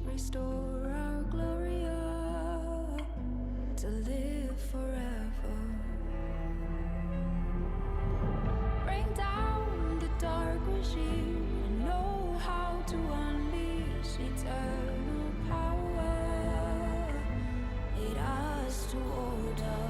restore our Gloria to live forever. Bring down the dark regime and know how to unleash eternal power. Lead us to order.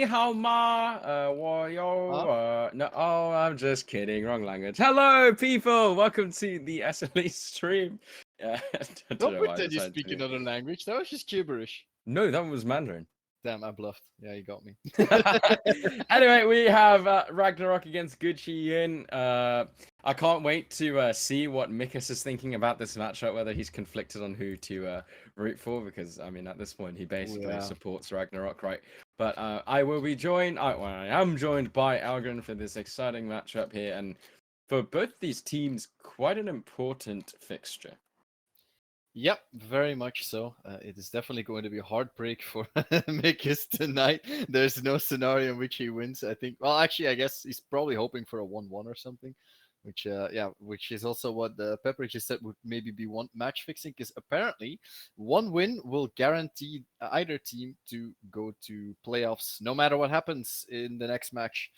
hao ma, Huh? no, oh, I'm just kidding, wrong language. Hello, people, welcome to the SLE stream. I don't Don't know why I pretend you decided speak to. another language. That was just gibberish. No, that was Mandarin. Damn, I bluffed. Yeah, you got me. Anyway, we have Ragnarok against Gucci Yin. I can't wait to see what Mikus is thinking about this matchup, whether he's conflicted on who to root for, because, I mean, at this point, he basically Yeah. supports Ragnarok, right? But I will be joined, well, I am joined by Algren for this exciting matchup here, and for both these teams, quite an important fixture. Yep, very much so. It is definitely going to be a heartbreak for Mikis tonight. There's no scenario in which he wins. I think. Well, actually, I guess he's probably hoping for a 1-1 or something, which, yeah, which is also what Pepper just said would maybe be one match fixing, because apparently one win will guarantee either team to go to playoffs, no matter what happens in the next match.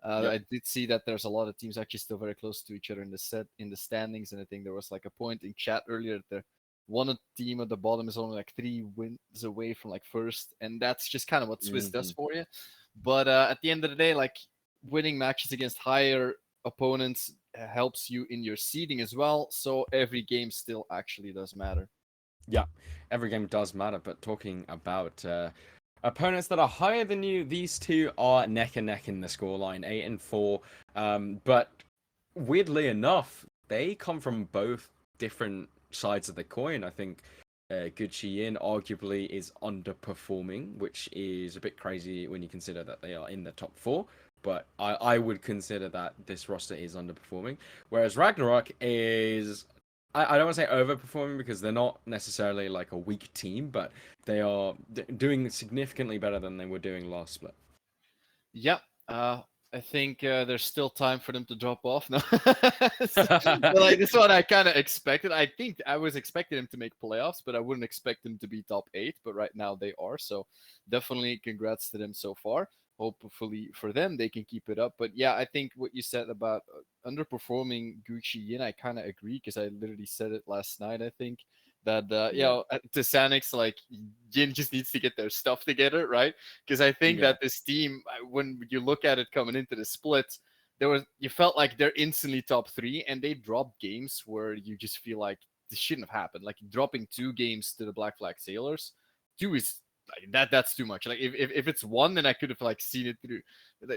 Yep. I did see that there's a lot of teams actually still very close to each other in the standings, and I think there was like a point in chat earlier that one team at the bottom is only like 3 wins away from like first, and that's just kind of what Swiss does Hmm. for you. But at the end of the day, like winning matches against higher opponents helps you in your seeding as well. So every game still actually does matter. Yeah, every game does matter, but talking about opponents that are higher than you, these two are neck and neck in the scoreline, 8 and 4. But weirdly enough, they come from both different sides of the coin. I think Gucci Yin arguably is underperforming, which is a bit crazy when you consider that they are in the top four. But I would consider that this roster is underperforming. Whereas Ragnarok is, I don't want to say overperforming because they're not necessarily like a weak team, but they are doing significantly better than they were doing last split. Yep. I think there's still time for them to drop off. No, but like this is what I kind of expected. I think I was expecting them to make playoffs, but I wouldn't expect them to be top 8. But right now they are. So definitely congrats to them so far. Hopefully for them they can keep it up. But yeah, I think what you said about underperforming Gucci Yin, I kind of agree because I literally said it last night. I think that Yeah, to Sanix, like Yin just needs to get their stuff together, right? Because I think yeah, that this team, when you look at it coming into the split, you felt like they're instantly top 3, and they dropped games where you just feel like this shouldn't have happened. Like dropping 2 games to the Black Flag Sailors, 2 is like that's too much. Like if it's 1, then I could have like seen it through.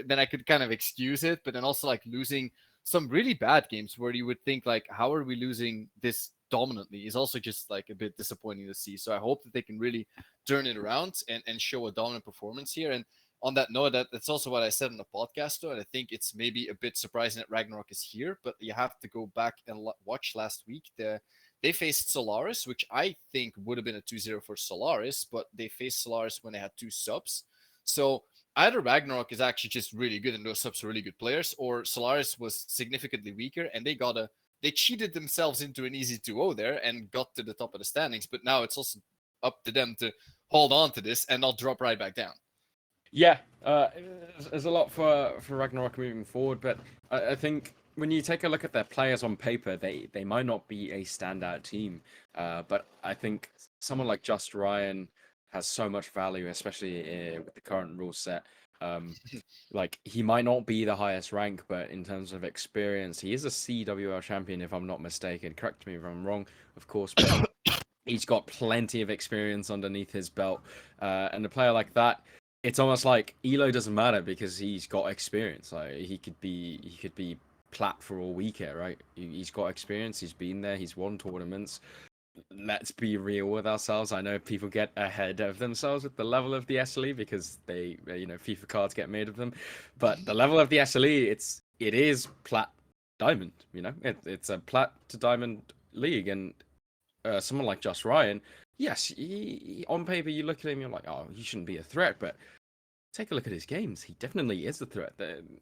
Then I could kind of excuse it, but then also like losing some really bad games where you would think like, how are we losing this dominantly is also just like a bit disappointing to see. So I hope that they can really turn it around and show a dominant performance here. And on that note, that's also what I said on the podcast, though. And I think it's maybe a bit surprising that Ragnarok is here, but you have to go back and watch last week. They faced Solaris, which I think would have been a 2-0 for Solaris, but they faced Solaris when they had 2 subs. So either Ragnarok is actually just really good and those subs are really good players, or Solaris was significantly weaker and they cheated themselves into an easy 2-0 there and got to the top of the standings. But now it's also up to them to hold on to this and not drop right back down. yeah. There's a lot for Ragnarok moving forward, but I think when you take a look at their players on paper, they might not be a standout team. But I think someone like Just Ryan has so much value, especially with the current rule set. Um, like he might not be the highest rank, but in terms of experience, he is a CWL champion, if I'm not mistaken. Correct me if I'm wrong, of course, but he's got plenty of experience underneath his belt. And a player like that, it's almost like Elo doesn't matter because he's got experience. Like he could be plat for all we care, right? He's got experience. He's been there. He's won tournaments. Let's be real with ourselves. I know people get ahead of themselves with the level of the SLE because FIFA cards get made of them, but the level of the SLE, it is plat diamond. It's a plat to diamond league, and someone like Just Ryan, yes, on paper you look at him, you're like, oh, he shouldn't be a threat, but take a look at his games. He definitely is a threat.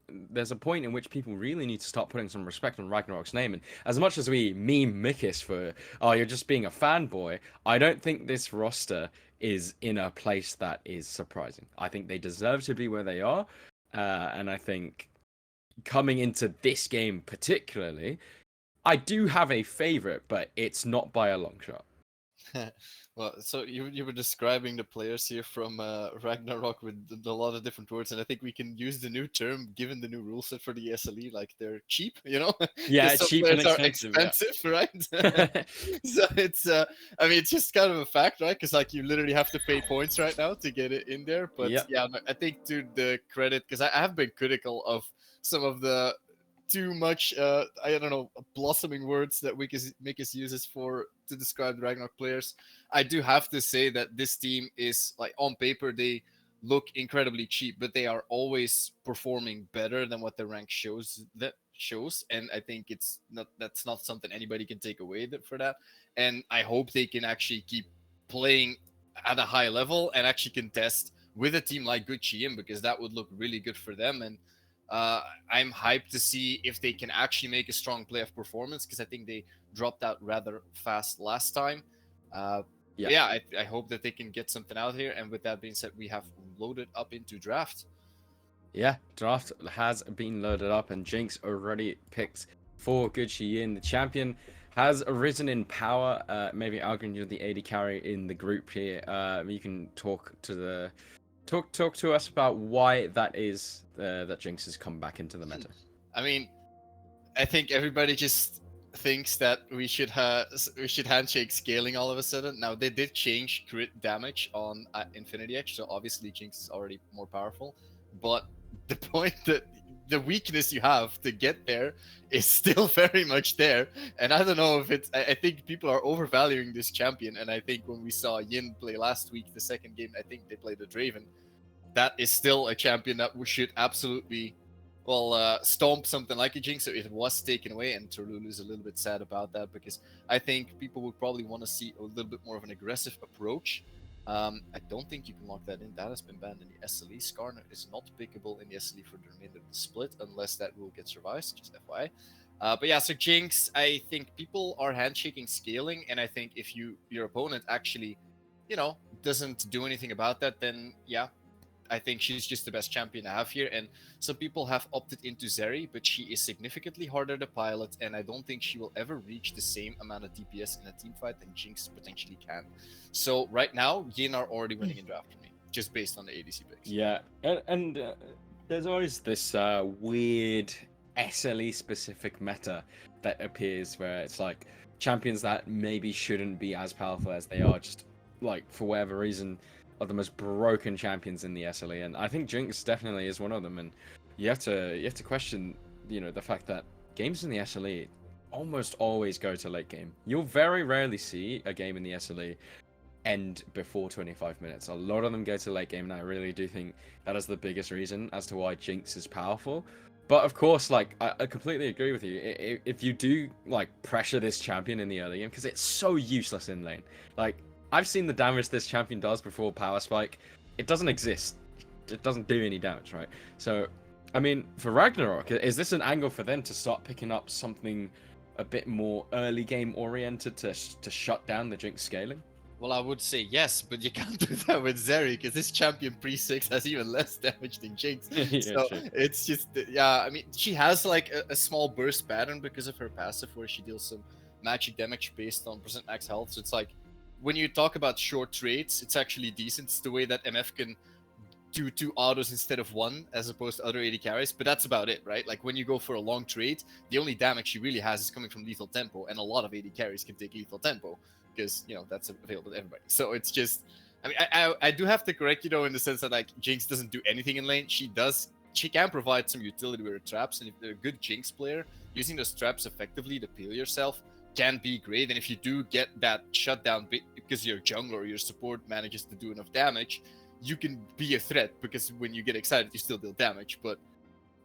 There's a point in which people really need to start putting some respect on Ragnarok's name. And as much as we meme Mikis for, oh, you're just being a fanboy, I don't think this roster is in a place that is surprising. I think they deserve to be where they are. And I think coming into this game particularly, I do have a favorite, but it's not by a long shot. Well, so you were describing the players here from Ragnarok with a lot of different words, and I think we can use the new term given the new rule set for the SLE, like they're cheap, you know, Yeah, because some cheap and players are expensive. Yeah. expensive, right? So it's, I mean, it's just kind of a fact, right? Because like you literally have to pay points right now to get it in there. But Yep. yeah, no, I think to the credit, because I have been critical of some of the too much I don't know blossoming words that we can make us use for to describe the Ragnarok players. I do have to say that this team is like on paper they look incredibly cheap, but they are always performing better than what the rank shows, and I think that's not something anybody can take away for that. And I hope they can actually keep playing at a high level and actually contest with a team like Good Chiem, because that would look really good for them. And I'm hyped to see if they can actually make a strong playoff performance, because I think they dropped out rather fast last time. Yeah. Yeah, I hope that they can get something out here. And with that being said, we have loaded up into draft. Yeah, draft has been loaded up, and Jinx already picked for Gucci Yin. The champion has risen in power. Maybe Algren, you're the AD carry in the group here. You can talk to us about why that is that Jinx has come back into the meta. I mean, I think everybody just thinks that we should handshake scaling all of a sudden. Now they did change crit damage on Infinity Edge, so obviously Jinx is already more powerful. But the point that the weakness you have to get there is still very much there. And I don't know if it's. I think people are overvaluing this champion. And I think when we saw Yin play last week, the second game, I think they played the Draven. That is still a champion that we should absolutely stomp something like a Jinx. So it was taken away, and Torlulu is a little bit sad about that, because I think people would probably want to see a little bit more of an aggressive approach. I don't think you can lock that in. That has been banned in the SLE. Skarner is not pickable in the SLE for the remainder of the split unless that rule gets revised, just FYI. But yeah, so Jinx, I think people are handshaking scaling, and I think if your opponent actually, doesn't do anything about that, then yeah, I think she's just the best champion to have here. And some people have opted into Zeri, but she is significantly harder to pilot, and I don't think she will ever reach the same amount of DPS in a team fight than Jinx potentially can. So right now, Yin are already winning in draft for me, just based on the ADC picks. Yeah, and there's always this weird SLE specific meta that appears where it's like champions that maybe shouldn't be as powerful as they are, just like for whatever reason, are the most broken champions in the SLE, and I think Jinx definitely is one of them. And you have to question, the fact that games in the SLE almost always go to late game. You'll very rarely see a game in the SLE end before 25 minutes. A lot of them go to late game, and I really do think that is the biggest reason as to why Jinx is powerful. But of course, like I completely agree with you. If you do like pressure this champion in the early game, because it's so useless in lane, like. I've seen the damage this champion does before Power Spike. It doesn't exist. It doesn't do any damage, right? So, I mean, for Ragnarok, is this an angle for them to start picking up something a bit more early game oriented to shut down the Jinx scaling? Well, I would say yes, but you can't do that with Zeri, because this champion pre-6 has even less damage than Jinx. Yeah, so true. it's just, yeah, I mean, she has like a small burst pattern because of her passive where she deals some magic damage based on percent max health. So it's like, when you talk about short trades, it's actually decent. It's the way that MF can do 2 autos instead of 1, as opposed to other AD carries, but that's about it, right? Like when you go for a long trade, the only damage she really has is coming from lethal tempo, and a lot of AD carries can take lethal tempo, because, that's available to everybody. So it's just, I mean, I do have to correct you, though, in the sense that, like, Jinx doesn't do anything in lane. She can provide some utility with her traps, and if they're a good Jinx player, using those traps effectively to peel yourself can be great. And if you do get that shutdown because your jungler or your support manages to do enough damage, you can be a threat, because when you get excited, you still deal damage. But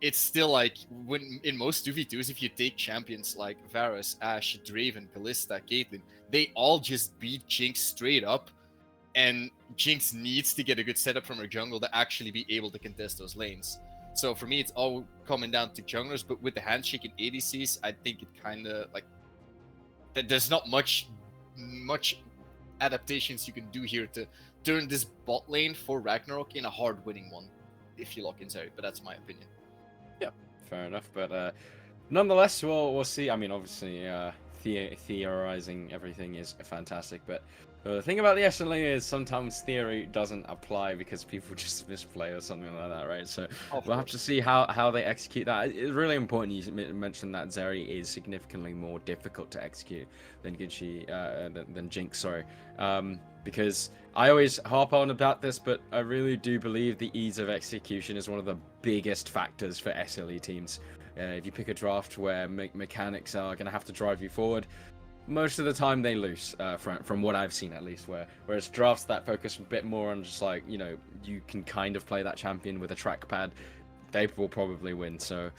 it's still like, when in most 2v2s, if you take champions like Varus, Ashe, Draven, Kalista, Caitlyn, they all just beat Jinx straight up, and Jinx needs to get a good setup from her jungle to actually be able to contest those lanes. So for me, it's all coming down to junglers, but with the handshake and ADCs, I think it kind of like, there's not much adaptations you can do here to turn this bot lane for Ragnarok in a hard winning one if you lock in Zeri, but that's my opinion. Yeah, fair enough. But nonetheless, we'll see. I mean, obviously, theorizing everything is fantastic, but the thing about the SLE is sometimes theory doesn't apply because people just misplay or something like that, right? So we'll have to see how they execute that. It's really important you mentioned that Zeri is significantly more difficult to execute than than Jinx, sorry. Because I always harp on about this, but I really do believe the ease of execution is one of the biggest factors for SLE teams. If you pick a draft where mechanics are going to have to drive you forward, most of the time they lose, from what I've seen at least. Whereas drafts that focus a bit more on just like, you can kind of play that champion with a trackpad, they will probably win. So,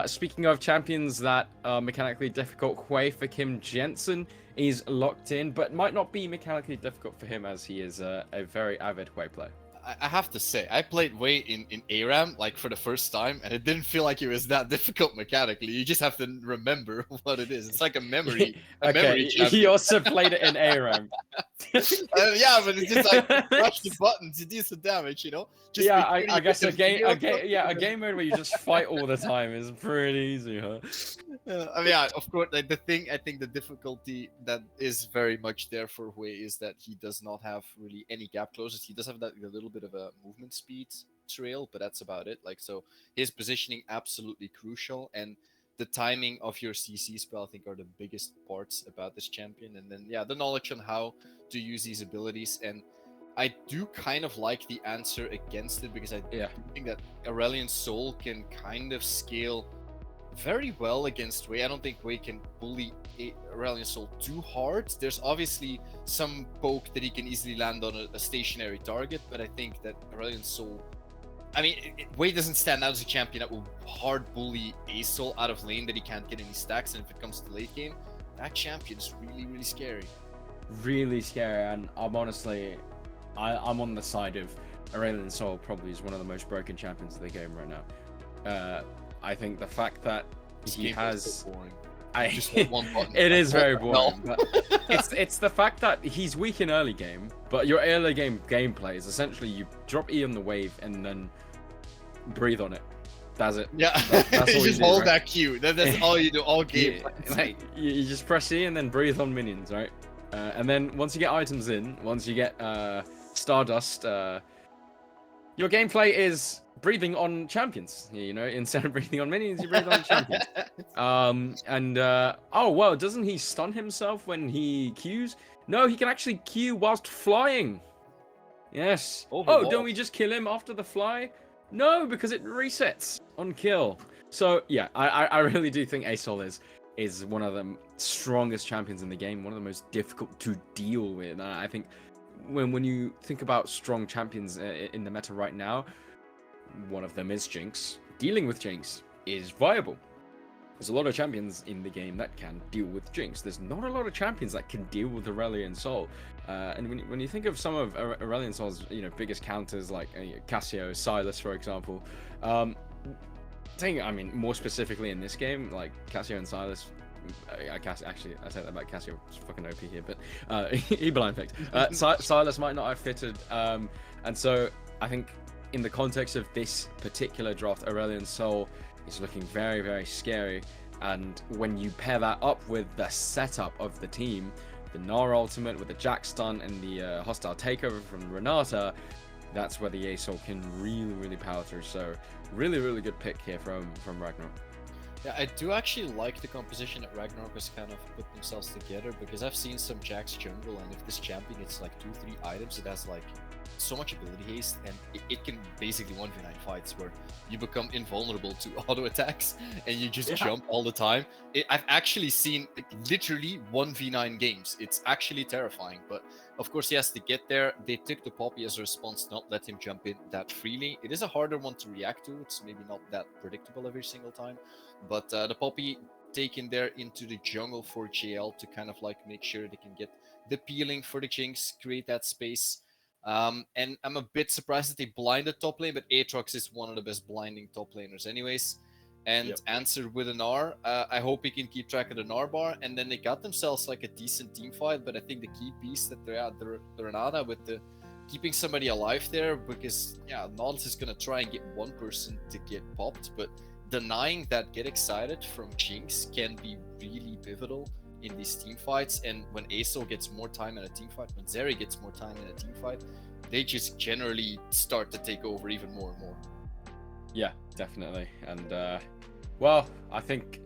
speaking of champions that are mechanically difficult, Hui for Kim Jensen is locked in, but might not be mechanically difficult for him as he is a very avid Hui player. I have to say, I played Wei in ARAM like for the first time, and it didn't feel like it was that difficult mechanically. You just have to remember what it is. It's like a memory. Okay, he also played it in ARAM. Yeah, but it's just like rush the button to do some damage, Just yeah, I guess a game mode where you just fight all the time is pretty easy, huh? I mean, yeah, of course. Like I think the difficulty that is very much there for Hui is that he does not have really any gap closers. He does have that a little bit of a movement speed trail, but that's about it. Like, so his positioning absolutely crucial, and the timing of your CC spell, I think, are the biggest parts about this champion. And then, yeah, the knowledge on how to use these abilities. And I do kind of like the answer against it because I think that Aurelion Sol can kind of scale very well against Wei. I don't think Wei can bully Aurelion Sol too hard. There's obviously some poke that he can easily land on a stationary target, but I think that Aurelion Sol, I mean, Wei doesn't stand out as a champion that will hard bully Asol out of lane that he can't get any stacks, and if it comes to late game, that champion is really, really scary. Really scary, and I'm honestly, I'm on the side of Aurelion Sol probably is one of the most broken champions of the game right now. I think the fact that he has, so boring. It is very boring. But it's the fact that he's weak in early game, but your early game gameplay is essentially you drop E on the wave and then breathe on it. That's it. Yeah, that's you all just do, hold right? that Q. That's all you do all game. Like, you just press E and then breathe on minions, right? And then once you get items in, once you get Stardust, your gameplay is breathing on champions. Instead of breathing on minions, you breathe on champions. Oh well, doesn't he stun himself when he Qs? No, he can actually Q whilst flying. Yes. Oh, don't we just kill him after the fly? No, because it resets on kill. So yeah, I really do think Asol is one of the strongest champions in the game, one of the most difficult to deal with. And I think when you think about strong champions in the meta right now, one of them is Jinx. Dealing with Jinx is viable. There's a lot of champions in the game that can deal with Jinx. There's not a lot of champions that can deal with Aurelion Sol. And when you think of some of Aurelion Sol's biggest counters, like Cassio, Sylas, for example, I mean more specifically in this game, like Cassio and Sylas. I say that about Cassio, it's fucking OP here, but he blind picked. Sylas might not have fitted, and so I think in the context of this particular draft, Aurelion Sol is looking very, very scary. And when you pair that up with the setup of the team, the Gnar ultimate with the Jack stun and the hostile takeover from Renata, that's where the Asol can really, really power through. So really, really good pick here from Ragnarok. Yeah, I do actually like the composition that Ragnarok has kind of put themselves together, because I've seen some Jack's jungle, and if this champion gets like 2-3 items, it has like so much ability haste, and it can basically 1v9 fights where you become invulnerable to auto attacks and you just jump all the time. I've actually seen literally 1v9 games. It's actually terrifying, but of course he has to get there. They took the Poppy as a response to not let him jump in that freely. It is a harder one to react to. It's maybe not that predictable every single time, but the Poppy taken there into the jungle for JL to kind of like make sure they can get the peeling for the Jinx, create that space. And I'm a bit surprised that they blinded top lane, but Aatrox is one of the best blinding top laners anyways. And answered with an R. I hope he can keep track of the Gnar bar. And then they got themselves like a decent team fight, but I think the key piece that they're at, the Renata with the keeping somebody alive there, because Nautilus is gonna try and get one person to get popped, but denying that get excited from Jinx can be really pivotal in these team fights, and when Aso gets more time in a team fight, when Zeri gets more time in a team fight, they just generally start to take over even more and more. Yeah, definitely. And well, I think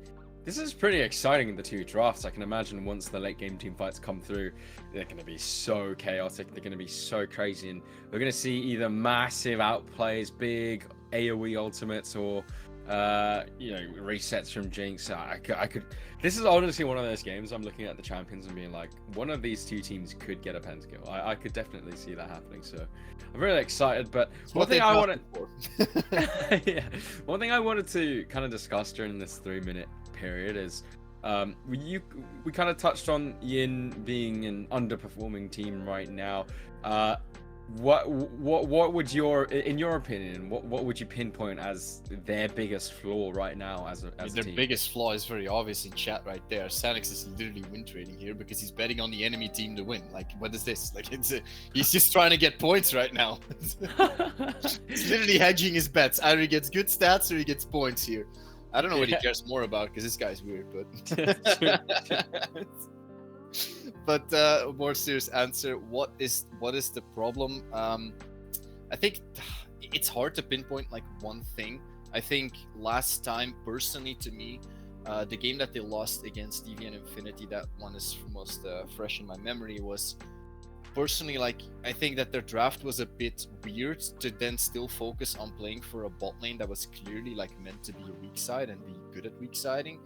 this is pretty exciting, the two drafts. I can imagine once the late game team fights come through, they're going to be so chaotic. They're going to be so crazy. And we're going to see either massive outplays, big AoE ultimates, or, resets from Jinx. I could. This is honestly one of those games I'm looking at the champions and being like, one of these two teams could get a pentakill. I could definitely see that happening. So I'm really excited. But one thing I wanted, yeah, one thing I wanted to kind of discuss during this 3-minute period is we kind of touched on Yin being an underperforming team right now. What would in your opinion, what would you pinpoint as their biggest flaw right now as a their team? biggest flaw is very obvious in chat right there. Sanix is literally win trading here because he's betting on the enemy team to win. Like, what is this? Like, he's just trying to get points right now. He's literally hedging his bets. Either he gets good stats or he gets points here. I don't know what he cares more about because this guy's weird, but but a more serious answer, what is the problem? I think it's hard to pinpoint like one thing. I think last time, personally to me, the game that they lost against Deviant Infinity, that one is most fresh in my memory, was personally, like, I think that their draft was a bit weird to then still focus on playing for a bot lane that was clearly like meant to be a weak side and be good at weak siding,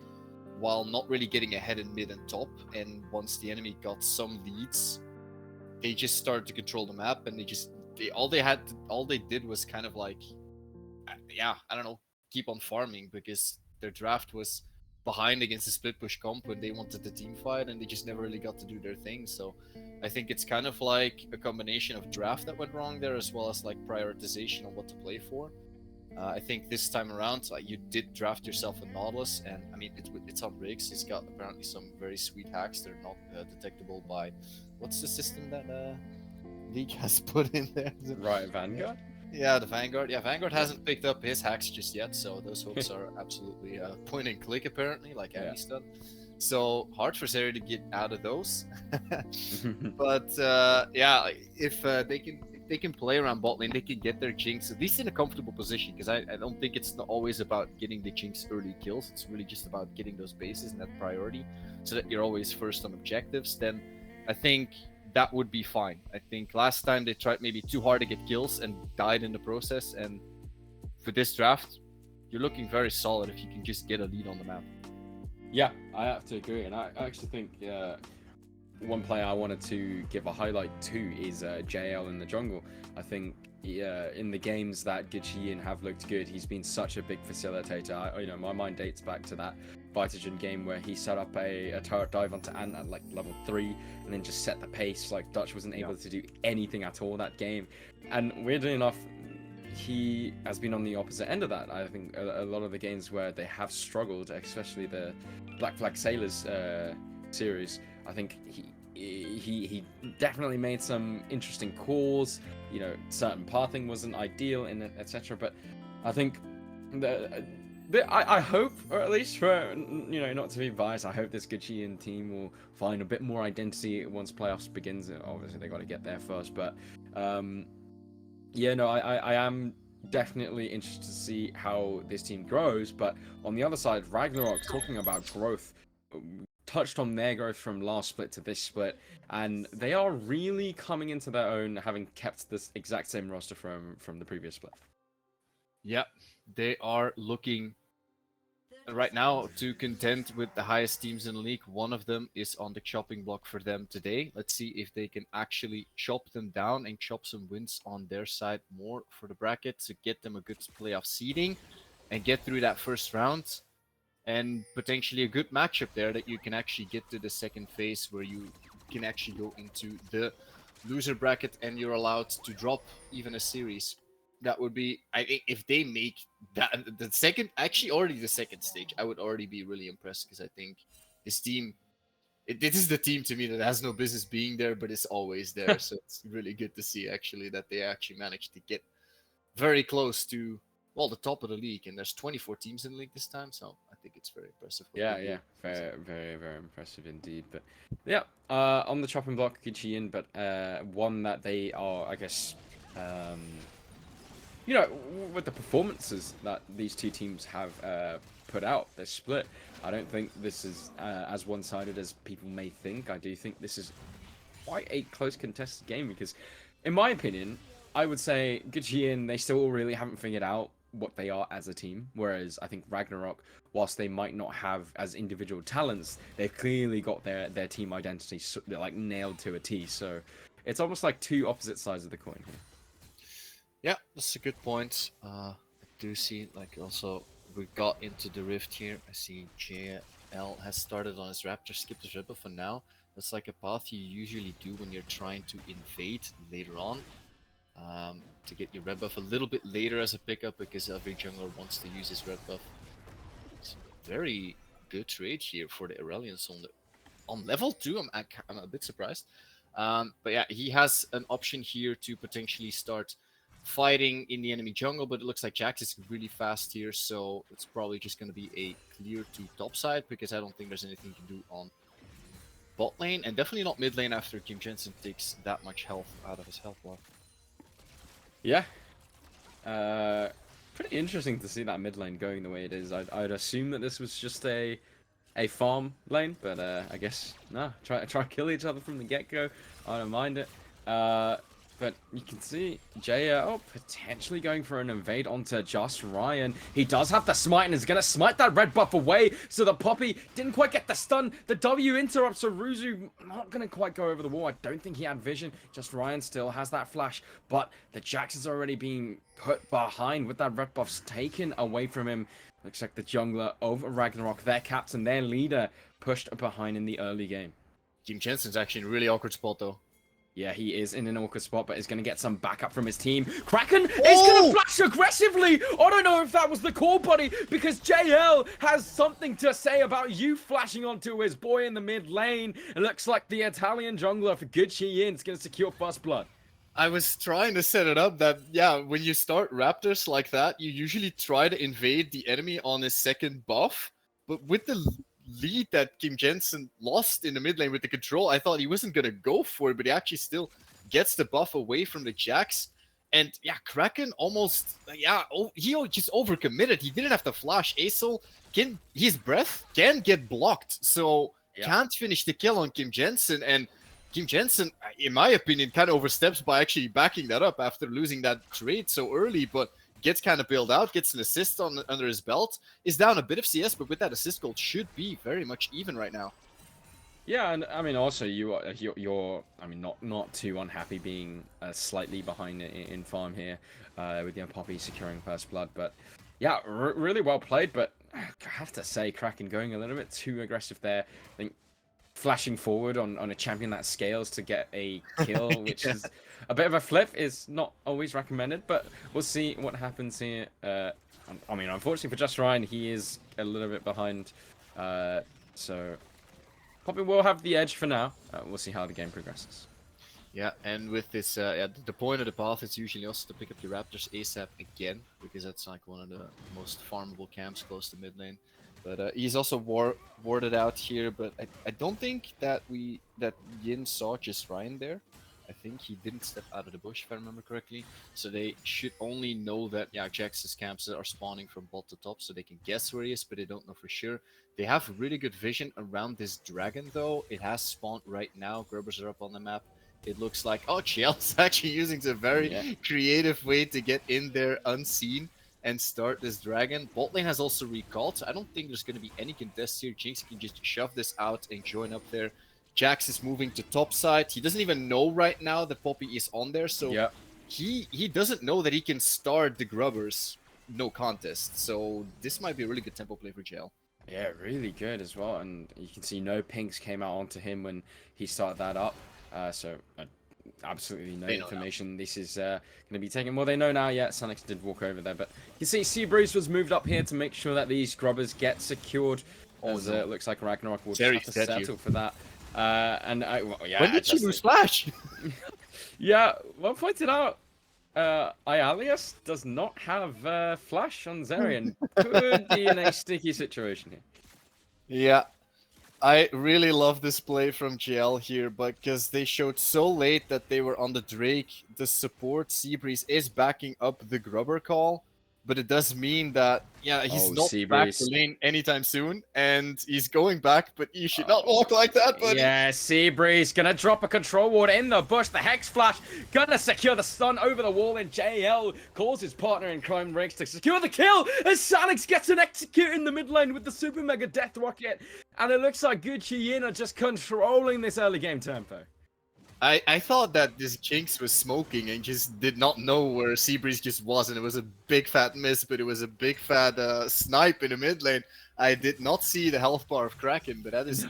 while not really getting ahead in mid and top. And once the enemy got some leads, they just started to control the map, and all they did was kind of like, I don't know, keep on farming, because their draft was behind against the split push comp when they wanted the team fight, and they just never really got to do their thing. So I think it's kind of like a combination of draft that went wrong there, as well as like prioritization on what to play for. I think this time around, you did draft yourself a Nautilus, and I mean, it's on Riggs. He's got apparently some very sweet hacks. They're not detectable by, what's the system that League has put in there? Right, Vanguard? Yeah, the Vanguard. Yeah, Vanguard hasn't picked up his hacks just yet, so those hooks are absolutely point and click apparently, like Emmy's done. So hard for Zeri to get out of those. But if they can play around bot lane, they can get their Jinx at least in a comfortable position, because I don't think it's always about getting the Jinx early kills. It's really just about getting those bases and that priority, so that you're always first on objectives. Then I think that would be fine. I think last time they tried maybe too hard to get kills and died in the process, and for this draft, you're looking very solid if you can just get a lead on the map. Yeah, I have to agree, and I actually think one player I wanted to give a highlight to is JL in the jungle. I think in the games that Gidgey have looked good, he's been such a big facilitator. My mind dates back to that Vitagen game where he set up a turret dive onto Ant at like level 3 and then just set the pace. Like, Dutch wasn't able to do anything at all that game, and weirdly enough, he has been on the opposite end of that. I think a lot of the games where they have struggled, especially the Black Flag Sailors series, I think he definitely made some interesting calls. Certain pathing wasn't ideal in it, etc. But I think I hope, or at least for not to be biased, I hope this Gidgey team will find a bit more identity once playoffs begins. Obviously, they got to get there first, but I am definitely interested to see how this team grows. But on the other side, Ragnarok, talking about growth, touched on their growth from last split to this split, and they are really coming into their own, having kept this exact same roster from the previous split. Yeah, they are looking right now to contend with the highest teams in the league. One of them is on the chopping block for them today. Let's see if they can actually chop them down and chop some wins on their side more for the bracket to get them a good playoff seeding and get through that first round, and potentially a good matchup there that you can actually get to the second phase where you can actually go into the loser bracket and you're allowed to drop even a series. That would be, I think, if they make that the second stage, I would already be really impressed, because I think this team, this is the team to me that has no business being there, but it's always there. So it's really good to see actually that they actually managed to get very close to well, the top of the league, and there's 24 teams in the league this time, so I think it's very impressive. what Yeah, they yeah, do. very, very, very impressive indeed. But yeah, on the chopping block, Gucci but one that they are, I guess, um, you know, with the performances that these two teams have put out, they're split. I don't think this is as one-sided as people may think. I do think this is quite a close contested game because, in my opinion, I would say Gucci they still really haven't figured out what they are as a team. Whereas I think Ragnarok, whilst they might not have as individual talents, they've clearly got their team identity like nailed to a T. So it's almost like two opposite sides of the coin here. Yeah, that's a good point. I do see, like, also, we got into the rift here. I see JL has started on his Raptor, skipped his red buff for now. That's like a path you usually do when you're trying to invade later on. To get your red buff a little bit later as a pickup, because every jungler wants to use his red buff. It's a very good trade here for the Aurelians on level 2. I'm a bit surprised. But yeah, he has an option here to potentially start fighting in the enemy jungle, but it looks like Jax is really fast here, so it's probably just going to be a clear to top side, because I don't think there's anything to do on bot lane, and definitely not mid lane after Kim Jensen takes that much health out of his health bar. Yeah. Pretty interesting to see that mid lane going the way it is. I'd assume that this was just a farm lane, but I guess no. Try to kill each other from the get go. I don't mind it. But you can see JL potentially going for an invade onto Just Ryan. He does have the smite and is going to smite that red buff away. So the Poppy didn't quite get the stun. The W interrupts, so Ruzu not going to quite go over the wall. I don't think he had vision. Just Ryan still has that flash. But the Jax is already being put behind with that red buffs taken away from him. Looks like the jungler of Ragnarok, their captain, their leader, pushed behind in the early game. Kim Jensen's actually in a really awkward spot though. Yeah, he is in an awkward spot, but is going to get some backup from his team. Kraken is going to flash aggressively. I don't know if that was the call, buddy, because JL has something to say about you flashing onto his boy in the mid lane. It looks like the Italian jungler for Gucci is going to secure first blood. I was trying to set it up that, yeah, when you start Raptors like that, you usually try to invade the enemy on his second buff, but with the lead that Kim Jensen lost in the mid lane with the control, I thought he wasn't going to go for it, but he actually still gets the buff away from the Jax. And yeah, Kraken almost, he just overcommitted. He didn't have to flash. Aesol, his breath can get blocked, so can't finish the kill on Kim Jensen. And Kim Jensen, in my opinion, kind of oversteps by actually backing that up after losing that trade so early, but gets kind of bailed out, gets an assist under his belt, is down a bit of CS, but with that assist goal should be very much even right now. Yeah, and I mean, also you're I mean, not too unhappy being slightly behind in farm here with your Poppy securing first blood, but yeah, really well played. But I have to say, Kraken going a little bit too aggressive there. I think flashing forward on a champion that scales to get a kill, which is a bit of a flip, is not always recommended, but we'll see what happens here. I mean, unfortunately for Just Ryan, he is a little bit behind, so Poppy will have the edge for now. We'll see how the game progresses. Yeah, and with this, the point of the path is usually also to pick up your Raptors ASAP again, because that's like one of the most farmable camps close to mid lane. But he's also warded out here, but I don't think that Yin saw Just Ryan there. I think he didn't step out of the bush, if I remember correctly. So they should only know that, yeah, Jax's camps are spawning from bot to top, so they can guess where he is, but they don't know for sure. They have really good vision around this dragon, though. It has spawned right now. Grubbers are up on the map. It looks like, oh, Chiel's actually using a very creative way to get in there unseen and start this dragon. Bot lane has also recalled, so I don't think there's going to be any contest here. Jinx can just shove this out and join up there. Jax is moving to top side. He doesn't even know right now that Poppy is on there, so he doesn't know that he can start the Grubbers no contest. So this might be a really good tempo play for JL. Yeah, really good as well, and you can see no pinks came out onto him when he started that up. So absolutely no information. Now. This is going to be taken. Well, they know now. Yeah, Sanix did walk over there, but you see, Seabreeze was moved up here to make sure that these Grubbers get secured. As it looks like Ragnarok will just have to settle for that. Well, yeah. When did she lose Flash? Yeah, well pointed out. Ialias does not have flash on Zerion. Could be in a sticky situation here. Yeah, I really love this play from GL here, but because they showed so late that they were on the Drake, the support Seabreeze is backing up the Grubber call, but it does mean that, yeah, he's Oh, not back Seabreeze. to lane anytime soon, and he's going back, but you should not walk like that, buddy. Yeah, Seabreeze gonna drop a control ward in the bush. The Hex Flash gonna secure the stun over the wall, and JL calls his partner in crime, Riggs, to secure the kill as Salix gets an execute in the mid lane with the Super Mega Death Rocket. And it looks like Gucci Yin are just controlling this early game tempo. I thought that this Jinx was smoking and just did not know where Seabreeze just was, and it was a big fat miss, but it was a big fat snipe in the mid lane. I did not see the health bar of Kraken, but that is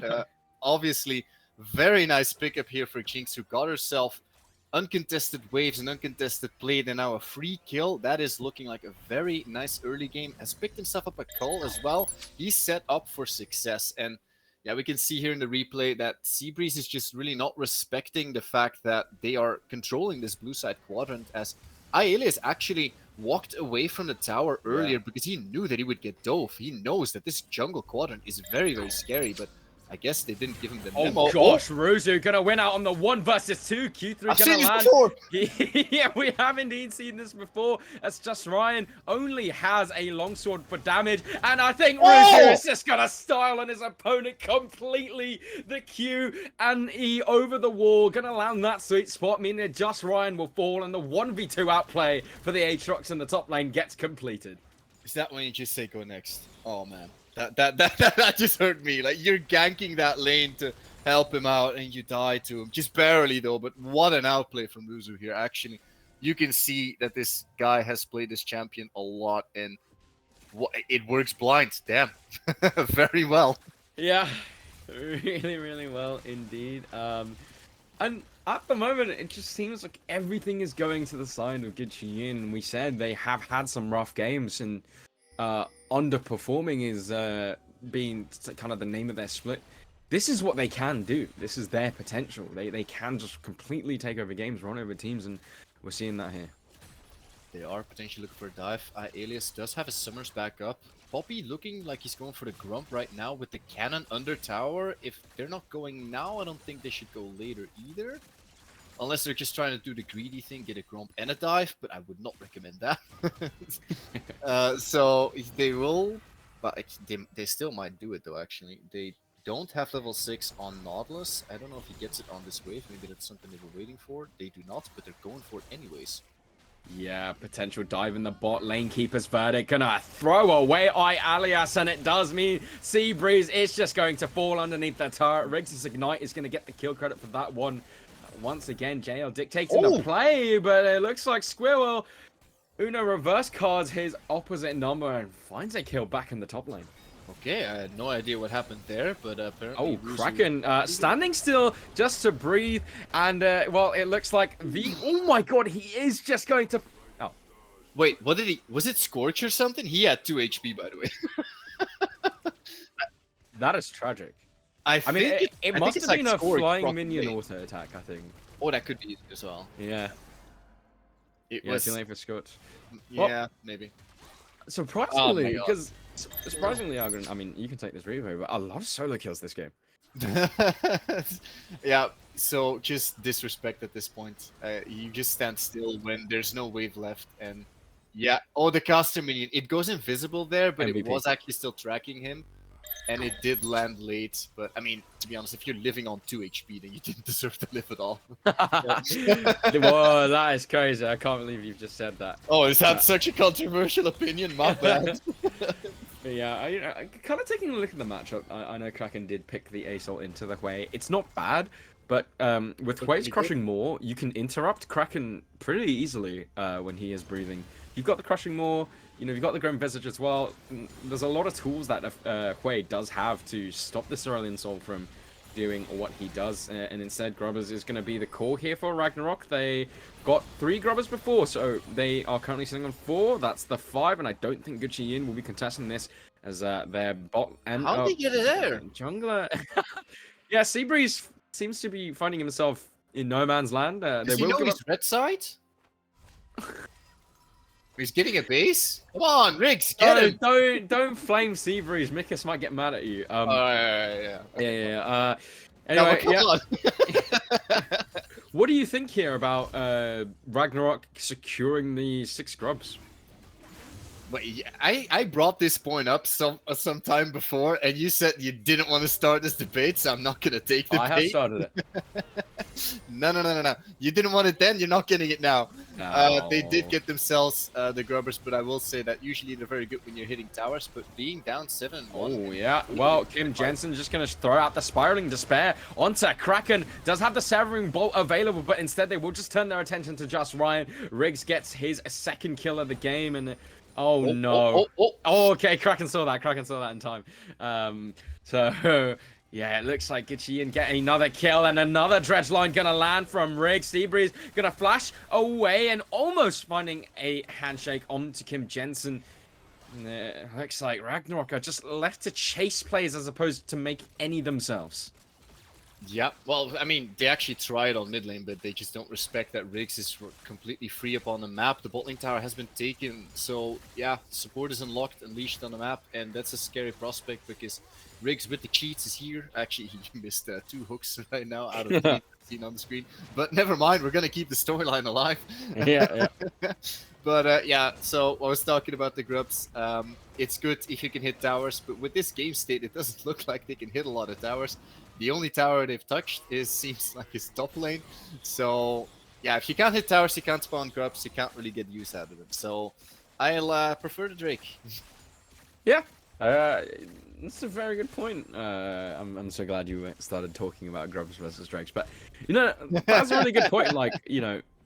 obviously very nice pickup here for Jinx, who got herself uncontested waves and uncontested plate, and now a free kill. That is looking like a very nice early game. Has picked himself up a call as well. He's set up for success, and yeah, we can see here in the replay that Seabreeze is just really not respecting the fact that they are controlling this blue side quadrant, as Aelius actually walked away from the tower earlier because he knew that he would get dove. He knows that this jungle quadrant is very, very scary, but I guess they didn't give him the memo. Oh gosh, Ruzu gonna win out on the 1 versus 2. Q3 I've gonna seen land. this before. Yeah, we have indeed seen this before. As Just Ryan only has a longsword for damage, and I think Ruzu is just gonna style on his opponent completely. The Q and E over the wall, gonna land that sweet spot, meaning that Just Ryan will fall, and the 1v2 outplay for the Aatrox in the top lane gets completed. Is that when you just say go next? Oh man. That just hurt me. Like, you're ganking that lane to help him out and you die to him. Just barely though, but what an outplay from Ruzu here. Actually, you can see that this guy has played this champion a lot and it works blind. Damn. Very well. Yeah, really, really well indeed. And at the moment, it just seems like everything is going to the side of Gucci Yin. We said they have had some rough games, and underperforming is being kind of the name of their split. This is what they can do. This is their potential. They can just completely take over games, run over teams, and we're seeing that here. They are potentially looking for a dive. Alias does have his summers back up. Poppy looking like he's going for the Grump right now with the cannon under tower. If they're not going now, I don't think they should go later either. Unless they're just trying to do the greedy thing, get a Grump and a dive, but I would not recommend that. So they will, but they still might do it though, actually. They don't have level 6 on Nautilus. I don't know if he gets it on this wave. Maybe that's something they were waiting for. They do not, but they're going for it anyways. Yeah, potential dive in the bot lane. Keeper's verdict gonna throw away Alias, and it does mean Seabreeze is just going to fall underneath the turret. Riggs' Ignite is going to get the kill credit for that one. Once again, JL dictating the play, but it looks like Squirrel Uno reverse cards his opposite number and finds a kill back in the top lane. Okay, I had no idea what happened there, but apparently... Oh, Kraken standing still just to breathe, and, well, it looks like the... Oh my god, he is just going to... Oh. Wait, what did he... Was it Scorch or something? He had 2 HP, by the way. That is tragic. I mean, it must have been a flying minion auto attack, I think. Oh, that could be as well. Yeah. It was... too late for Scorch. Yeah, well, maybe. Surprisingly, because... Surprisingly, Argon, I mean, you can take this replay, but I love solo kills this game. Yeah, so just disrespect at this point. You just stand still when there's no wave left, and yeah, oh, the caster minion, it goes invisible there, but MVP. It was actually still tracking him, and it did land late. But I mean, to be honest, if you're living on 2 HP, then you didn't deserve to live at all. Whoa, that is crazy. I can't believe you've just said that. Oh, is that such a controversial opinion? My bad. Yeah, I kind of taking a look at the matchup. I know Kraken did pick the Assault into the Hwei. It's not bad, but with Hwei's crushing more, you can interrupt Kraken pretty easily when he is breathing. You've got the crushing more, you know, you've got the Grim Visage as well. There's a lot of tools that Hwei does have to stop this Aurelion Soul from doing what he does, and instead Grubbers is going to be the core here for Ragnarok. They got 3 Grubbers before, so they are currently sitting on 4. That's the 5, and I don't think Gucci Yin will be contesting this as their bot and how did he get it there? Jungler. Yeah, Seabreeze seems to be finding himself in no man's land. Does he know his red side? He's getting a base. Come on, Riggs, get him. Don't flame Seabreeze. Mikus might get mad at you. Yeah. Yeah. Come Anyway, on. what do you think here about Ragnarok securing the 6 grubs? But yeah, I brought this point up some time before, and you said you didn't want to start this debate, so I'm not gonna take the I have started it. No. You didn't want it then. You're not getting it now. They did No. get themselves the grubbers, but I will say that usually they're very good when you're hitting towers. But being down 7-1. Oh, yeah. Well, Kim Jensen just going to throw out the Spiraling Despair onto Kraken. Does have the Severing Bolt available, but instead they will just turn their attention to just Ryan. Riggs gets his second kill of the game, and oh no. Oh, okay. Kraken saw that. In time. So... Yeah, it looks like Gitchian getting another kill and another dredge line gonna land from Riggs. Seabreeze gonna flash away and almost finding a handshake onto Kim Jensen. Looks like Ragnarok are just left to chase plays as opposed to make any themselves. Yeah, well, I mean, they actually tried on mid lane, but they just don't respect that Riggs is completely free up on the map. The bot lane tower has been taken, so yeah, support is unlocked and leashed on the map, and that's a scary prospect because Riggs with the cheats is here. Actually, he missed 2 hooks right now out of 3 seen on the screen, but never mind, we're gonna keep the storyline alive. Yeah. But yeah, so I was talking about the grubs. It's good if you can hit towers, but with this game state, it doesn't look like they can hit a lot of towers. The only tower they've touched seems like his top lane. So yeah, if you can't hit towers, you can't spawn grubs, you can't really get use out of them. So I'll prefer the Drake. Yeah. That's a very good point. I'm so glad you started talking about grubs versus drakes, but that's a really good point. Like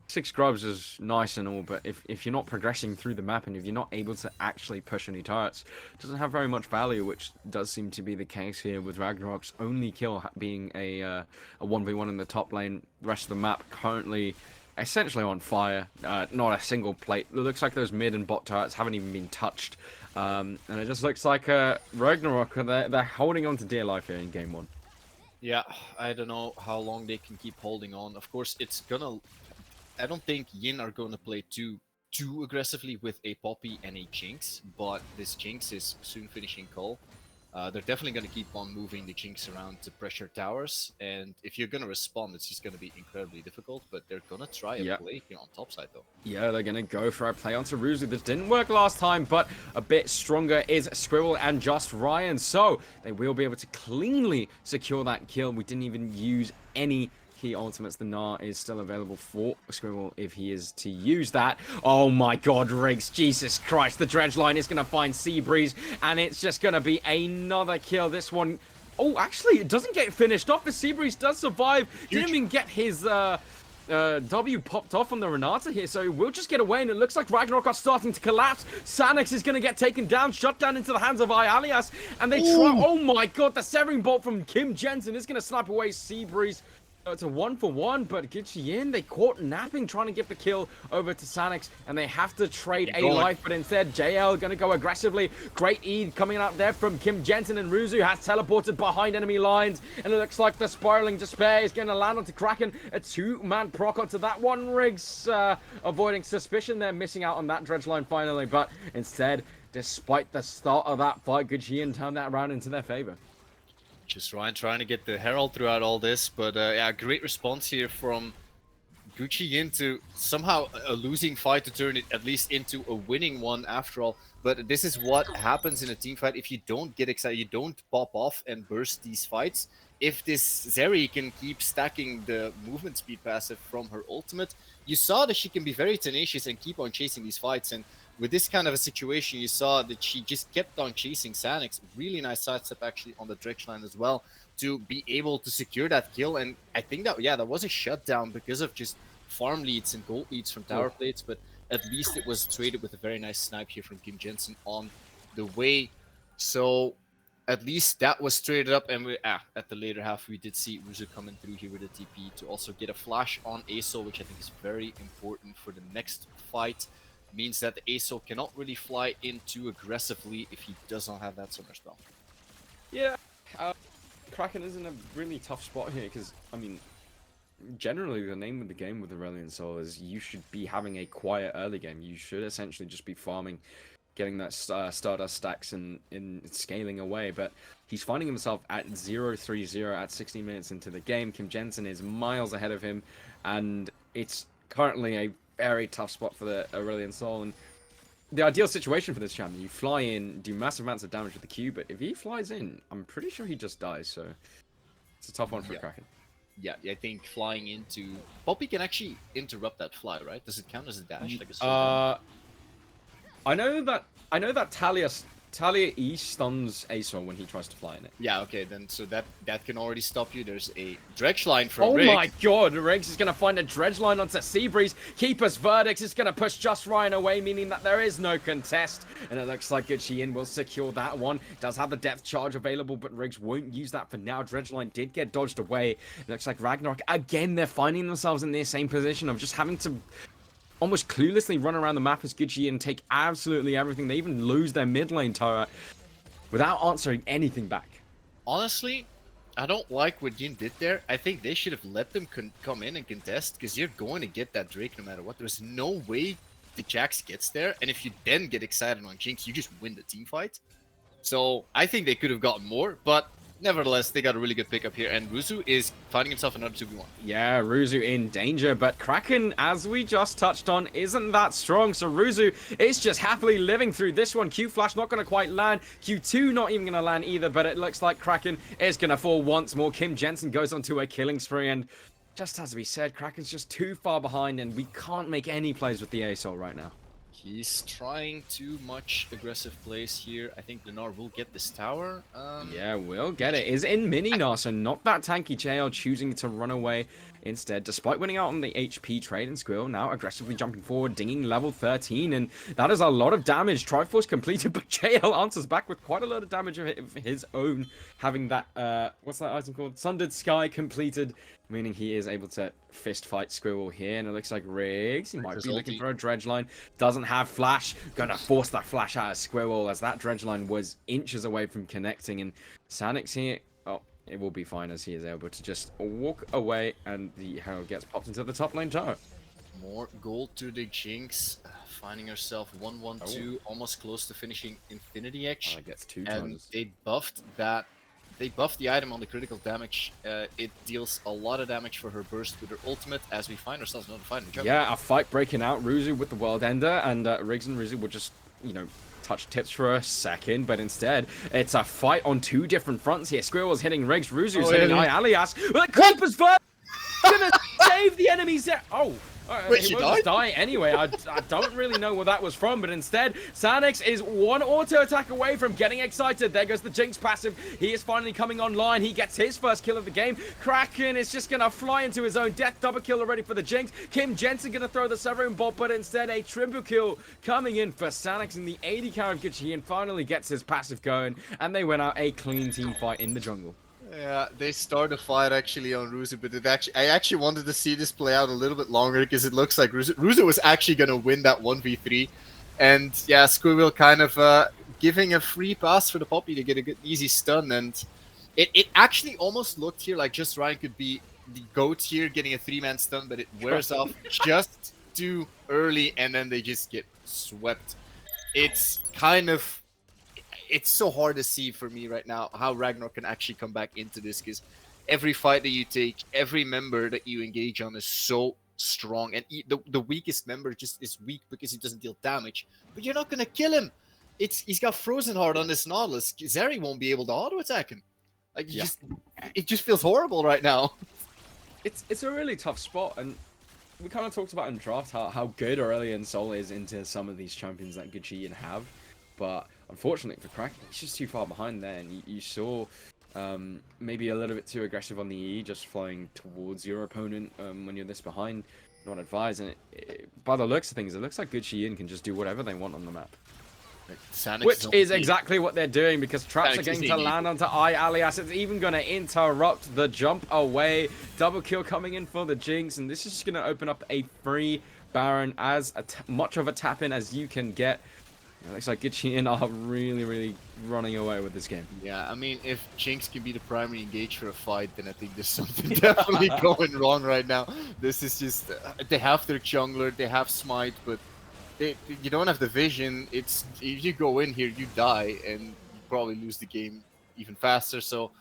6 grubs is nice and all, but if you're not progressing through the map and if you're not able to actually push any turrets, it doesn't have very much value, which does seem to be the case here with Ragnarok's only kill being a 1v1 in the top lane. The rest of the map currently essentially on fire. Not a single plate. It looks like those mid and bot turrets haven't even been touched. And it just looks like Ragnarok, they're holding on to dear life here in game 1. Yeah, I don't know how long they can keep holding on. Of course, I don't think Yin are going to play too aggressively with a Poppy and a Jinx, but this Jinx is soon finishing Cole. They're definitely going to keep on moving the Jinx around to pressure towers, and if you're going to respond, it's just going to be incredibly difficult, but they're going to try a play here on top side, though. Yeah, they're going to go for a play onto Ruzu. This didn't work last time, but a bit stronger is Squirrel and Just Ryan, so they will be able to cleanly secure that kill. We didn't even use any key ultimates. The Gnar is still available for Squirrel if he is to use that. Oh my god, Riggs. Jesus Christ. The dredge line is going to find Seabreeze, and it's just going to be another kill. This one... Oh, actually, it doesn't get finished off. The Seabreeze does survive. Didn't even get his... W popped off on the Renata here, so we'll just get away, and it looks like Ragnarok are starting to collapse. Sanix is going to get taken down, shut down into the hands of Ialias, and they try... Oh my god, the Severing Bolt from Kim Jensen is going to snipe away Seabreeze. It's a 1-for-1, but Gitchian, they caught napping trying to get the kill over to Sanix, and they have to trade a life, but instead JL going to go aggressively. Great E coming out there from Kim Jensen, and Ruzu has teleported behind enemy lines, and it looks like the Spiraling Despair is going to land onto Kraken. A 2-man proc onto that one. Riggs avoiding suspicion. They're missing out on that dredge line finally, but instead, despite the start of that fight, Gitchian turned that around into their favor. Just Ryan trying to get the Herald throughout all this, but yeah, great response here from Gucci Yin to somehow a losing fight to turn it at least into a winning one after all. But this is what happens in a team fight if you don't get excited, you don't pop off and burst these fights. If this Zeri can keep stacking the movement speed passive from her ultimate, you saw that she can be very tenacious and keep on chasing these fights. And with this kind of a situation, you saw that she just kept on chasing Sanix. Really nice sidestep actually on the dredge line as well to be able to secure that kill. And I think that, yeah, that was a shutdown because of just farm leads and gold leads from tower plates. But at least it was traded with a very nice snipe here from Kim Jensen on the way. So at least that was traded up. And we, at the later half, we did see Ruzu coming through here with a TP to also get a flash on Aso, which I think is very important for the next fight. Means that the Aso cannot really fly in too aggressively if he does not have that summer spell. Yeah, Kraken is in a really tough spot here because, I mean, generally the name of the game with Aurelion Sol is you should be having a quiet early game. You should essentially just be farming, getting that Stardust stacks and scaling away. But he's finding himself at 0-3-0 at 16 minutes into the game. Kim Jensen is miles ahead of him, and it's currently a very tough spot for the Aurelion Sol. And the ideal situation for this champion, you fly in, do massive amounts of damage with the Q, but if he flies in, I'm pretty sure he just dies, so it's a tough one for Kraken. Yeah, I think flying into Poppy can actually interrupt that fly, right? Does it count as a dash? Like a I know that Talia E stuns Aesor when he tries to fly in it. Yeah, okay, then so that can already stop you. There's a dredge line from Oh Riggs. my god, Riggs is going to find a dredge line onto Seabreeze. Keeper's verdict is going to push Just Ryan away, meaning that there is no contest. And it looks like Good Sheehan will secure that one. Does have the depth charge available, but Riggs won't use that for now. Dredge line did get dodged away. It looks like Ragnarok, again, they're finding themselves in the same position of just having to almost cluelessly run around the map as Gucci and take absolutely everything. They even lose their mid lane turret without answering anything back. Honestly, I don't like what Yin did there. I think they should have let them come in and contest, because you're going to get that Drake no matter what. There's no way the Jax gets there, and if you then get excited on Jinx, you just win the team fight. So I think they could have gotten more, but nevertheless, they got a really good pickup here, and Ruzu is finding himself another 2v1. Yeah, Ruzu in danger, but Kraken, as we just touched on, isn't that strong. So Ruzu is just happily living through this one. Q Flash not going to quite land. Q2 not even going to land either, but it looks like Kraken is going to fall once more. Kim Jensen goes onto a killing spree, and just as we said, Kraken's just too far behind, and we can't make any plays with the Aesol right now. He's trying too much aggressive plays here. I think Lenar will get this tower. Yeah, we'll get it. Is in mini now, so not that tanky JL choosing to run away instead, despite winning out on the HP trade. And Squill now aggressively jumping forward, dinging level 13, and that is a lot of damage. Triforce completed, but JL answers back with quite a lot of damage of his own, having that, what's that item called? Sundered Sky completed, meaning he is able to fist fight Squirrel here, and it looks like Riggs, he might be looking for a dredge line, doesn't have flash, gonna force that flash out of Squirrel, as that dredge line was inches away from connecting, and Sanix here, oh, it will be fine as he is able to just walk away, and the Herald gets popped into the top lane tower. More gold to the Jinx, finding herself 1-1-2, almost close to finishing Infinity Edge, Gets two and tons. they buffed that. They buffed the item on the critical damage. It deals a lot of damage for her burst with her ultimate, as we find ourselves another fight in the jungle. Yeah, a fight breaking out. Ruzu with the World Ender, and Riggs and Ruzu will just, you know, touch tips for a second, but instead, it's a fight on two different fronts here. Squirrel's hitting Riggs, Ruzu's hitting Alias. But Creeper's first! Gonna save the enemies there! Oh! Wait, he she will died? just die anyway. I don't really know where that was from, but instead, Sanix is one auto attack away from getting excited. There goes the Jinx passive. He is finally coming online. He gets his first kill of the game. Kraken is just going to fly into his own death. Double kill already for the Jinx. Kim Jensen going to throw the Severin bolt, but instead a triple kill coming in for Sanix in the 80 count of Gucci, and finally gets his passive going, and they win out a clean team fight in the jungle. Yeah, they start a fight actually on Ruzu, but I actually wanted to see this play out a little bit longer, because it looks like Ruzu was actually going to win that 1v3. And yeah, Squirrel kind of giving a free pass for the Poppy to get a good easy stun. And it actually almost looked here like Just Ryan could be the GOAT here, getting a 3-man stun, but it wears off just too early, and then they just get swept. It's kind of... It's so hard to see for me right now how Ragnarok can actually come back into this, because every fight that you take, every member that you engage on is so strong, and the weakest member just is weak because he doesn't deal damage. But you're not going to kill him. He's got Frozen Heart on this Nautilus. Zeri won't be able to auto-attack him. Like, it just feels horrible right now. It's a really tough spot, and we kind of talked about in draft how good Aurelion Sol is into some of these champions that Gucci have, but unfortunately for Kraken, he's just too far behind there, and you saw maybe a little bit too aggressive on the E, just flying towards your opponent when you're this behind, not advised, and by the looks of things, it looks like Gucci can just do whatever they want on the map. Which is exactly what they're doing, because traps are going to land onto Alias. It's even going to interrupt the jump away. Double kill coming in for the Jinx, and this is just going to open up a free Baron as much of a tap in as you can get. It looks like Gitchian are really, really running away with this game. Yeah, I mean, if Jinx can be the primary engage for a fight, then I think there's something definitely going wrong right now. This is just they have their jungler, they have Smite, but you don't have the vision. It's if you go in here, you die, and you probably lose the game even faster. So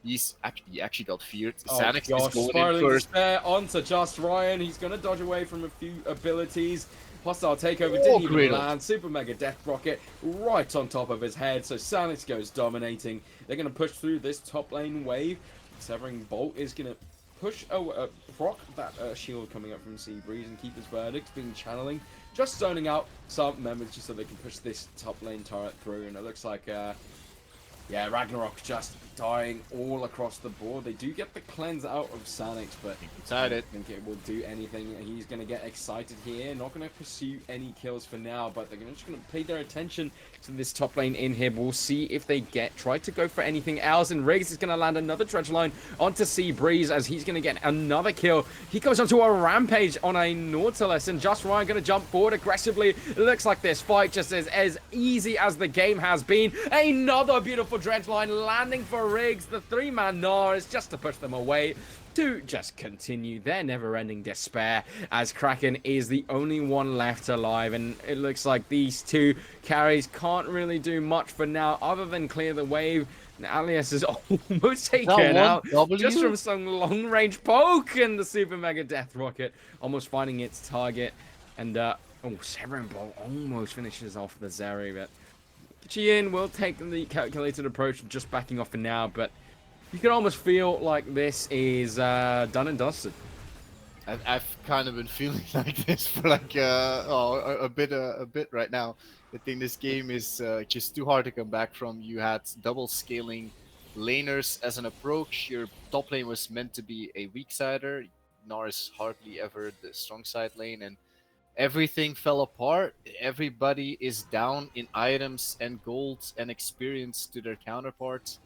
he actually got feared. Sanix is going in Spiraling first. Despair onto Just Ryan. He's going to dodge away from a few abilities. Hostile takeover Oh, didn't even great. land. Super Mega Death Rocket right on top of his head. So Sanix goes dominating. They're going to push through this top lane wave. Severing Bolt is going to push proc that shield coming up from Seabreeze and keep his verdict being channeling. Just zoning out some members just so they can push this top lane turret through. And it looks like, yeah, Ragnarok just dying all across the board. They do get the cleanse out of Sanix, but I don't think it will do anything. He's going to get excited here. Not going to pursue any kills for now, but they're just going to pay their attention to this top lane in here. We'll see if they try to go for anything else. And Riggs is going to land another dredge line onto Seabreeze as he's going to get another kill. He goes onto a rampage on a Nautilus, and Just Ryan going to jump forward aggressively. It looks like this fight just is as easy as the game has been. Another beautiful dredge line landing for Riggs. The three-man Gnar is just to push them away to just continue their never-ending despair, as Kraken is the only one left alive, and it looks like these two carries can't really do much for now other than clear the wave. Alias is almost taken out just from some long-range poke, and the Super Mega Death Rocket almost finding its target. And Severing Bolt almost finishes off the Zeri, but Chien will take the calculated approach, just backing off for now, but you can almost feel like this is done and dusted. I've kind of been feeling like this for like a bit right now. I think this game is just too hard to come back from. You had double scaling laners as an approach. Your top lane was meant to be a weak sider. Gnar is hardly ever the strong side lane, and everything fell apart. Everybody is down in items and golds and experience to their counterparts.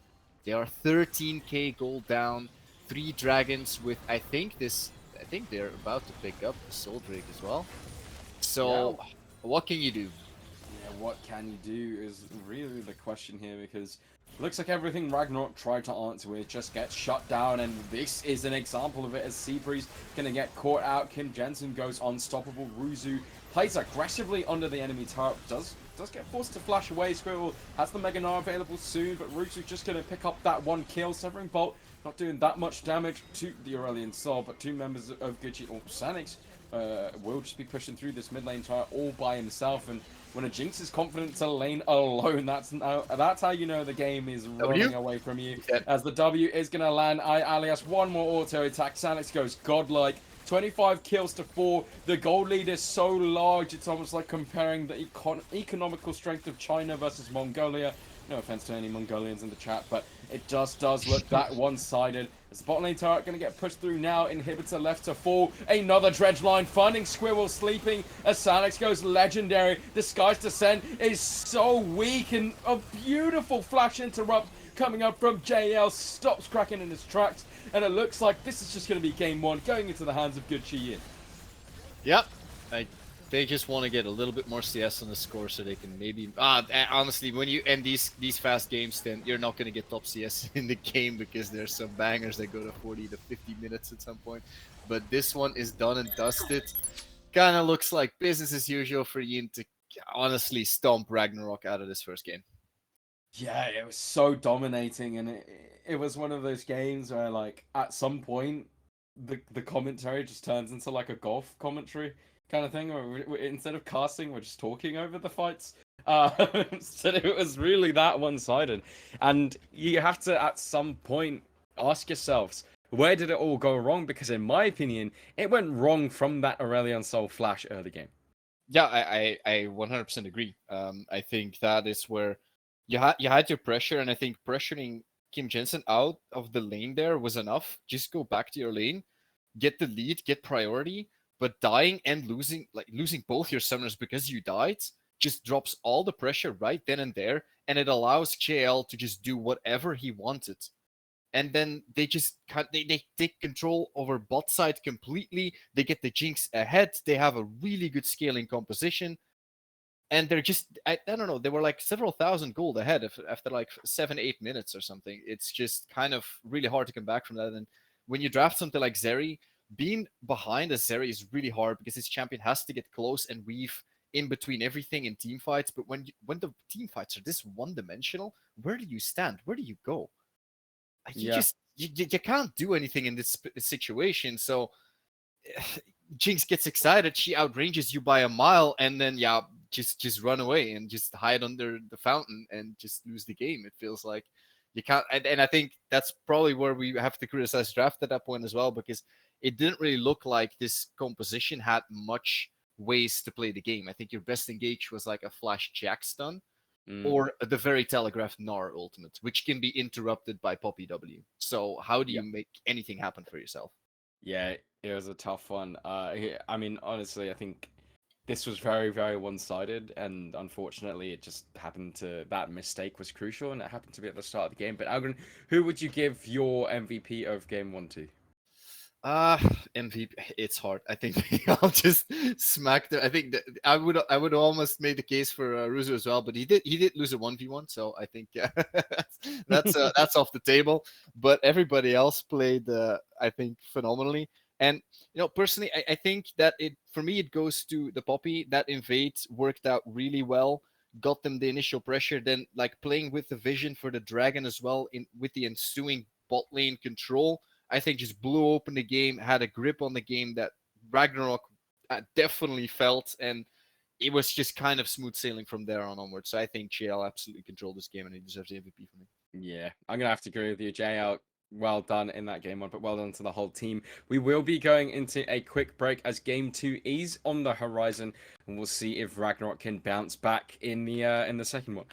They are 13k gold down, 3 dragons with I think they're about to pick up the Soul Drake as well. So yeah. What can you do? Yeah, what can you do is really the question here, because it looks like everything Ragnarok tried to answer with just gets shut down, and this is an example of it, as Seabreeze gonna get caught out. Kim Jensen goes unstoppable. Ruzu plays aggressively under the enemy turret, does get forced to flash away. Squirrel has the Mega Gnar available soon, but Ruzu's just going to pick up that one kill. Severing Bolt not doing that much damage to the Aurelion Soul, but two members of Gucci, or Sanix, will just be pushing through this mid lane turret all by himself. And when a Jinx is confident to lane alone, that's how you know the game is running away from you. As the W is going to land, alias one more auto attack. Sanix goes godlike. 25 kills to 4. The gold lead is so large, it's almost like comparing the economical strength of China versus Mongolia. No offense to any Mongolians in the chat, but it just does look that one-sided. As the bot lane turret going to get pushed through now. Inhibitor left to fall. Another dredge line finding Squirrel sleeping as Sanix goes legendary. The Sky's Descent is so weak, and a beautiful flash interrupt coming up from JL stops Kraken in his tracks. And it looks like this is just going to be game 1 going into the hands of Good Chi-Yin. Yep. They just want to get a little bit more CS on the score so they can maybe... honestly, when you end these fast games, then you're not going to get top CS in the game, because there's some bangers that go to 40 to 50 minutes at some point. But this one is done and dusted. Kind of looks like business as usual for Yin to honestly stomp Ragnarok out of this first game. Yeah, it was so dominating, and it was one of those games where, like, at some point, the commentary just turns into like a golf commentary kind of thing, where instead of casting, we're just talking over the fights. So it was really that one-sided, and you have to at some point ask yourselves, where did it all go wrong? Because in my opinion, it went wrong from that Aurelion Soul flash early game. Yeah, I 100% agree. I think that is where you had your pressure, and I think pressuring Kim Jensen out of the lane there was enough. Just go back to your lane, get the lead, get priority. But dying and losing both your summoners because you died, just drops all the pressure right then and there, and it allows JL to just do whatever he wanted. And then they just they take control over bot side completely. They get the Jinx ahead. They have a really good scaling composition. and they're just I don't know, they were like several thousand gold ahead after like 7-8 minutes or something. It's just kind of really hard to come back from that. And when you draft something like Zeri, being behind a Zeri is really hard because his champion has to get close and weave in between everything in team fights. But when the team fights are this one dimensional, where do you stand? Where do you go? You Yeah. just you can't do anything in this situation. So Jinx gets excited, she outranges you by a mile, and then yeah, just run away and just hide under the fountain and just lose the game. It feels like you can't, and I think that's probably where we have to criticize draft at that point as well, because it didn't really look like this composition had much ways to play the game. I think your best engage was like a flash jack stun or the very telegraphed Gnar ultimate, which can be interrupted by Poppy W. So how do you make anything happen for yourself? Yeah, it was a tough one. I mean, honestly, I think this was very, very one-sided, and unfortunately, it just happened to that mistake was crucial, and it happened to be at the start of the game. But Algren, who would you give your MVP of Game 1 to? MVP. It's hard. I think I'll just smack them. I think that I would almost made the case for Russo as well, but he did lose a 1v1, so I think that's off the table. But everybody else played I think phenomenally. And personally, I think that it for me it goes to the Poppy. That invade worked out really well, got them the initial pressure. Then like playing with the vision for the dragon as well in with the ensuing bot lane control, I think just blew open the game, had a grip on the game that Ragnarok definitely felt, and it was just kind of smooth sailing from there on onwards. So I think JL absolutely controlled this game, and he deserves the MVP for me. Yeah, I'm gonna have to agree with you, JL. Well done in that game one, but well done to the whole team. We will be going into a quick break as Game 2 is on the horizon, and we'll see if Ragnarok can bounce back in the second one.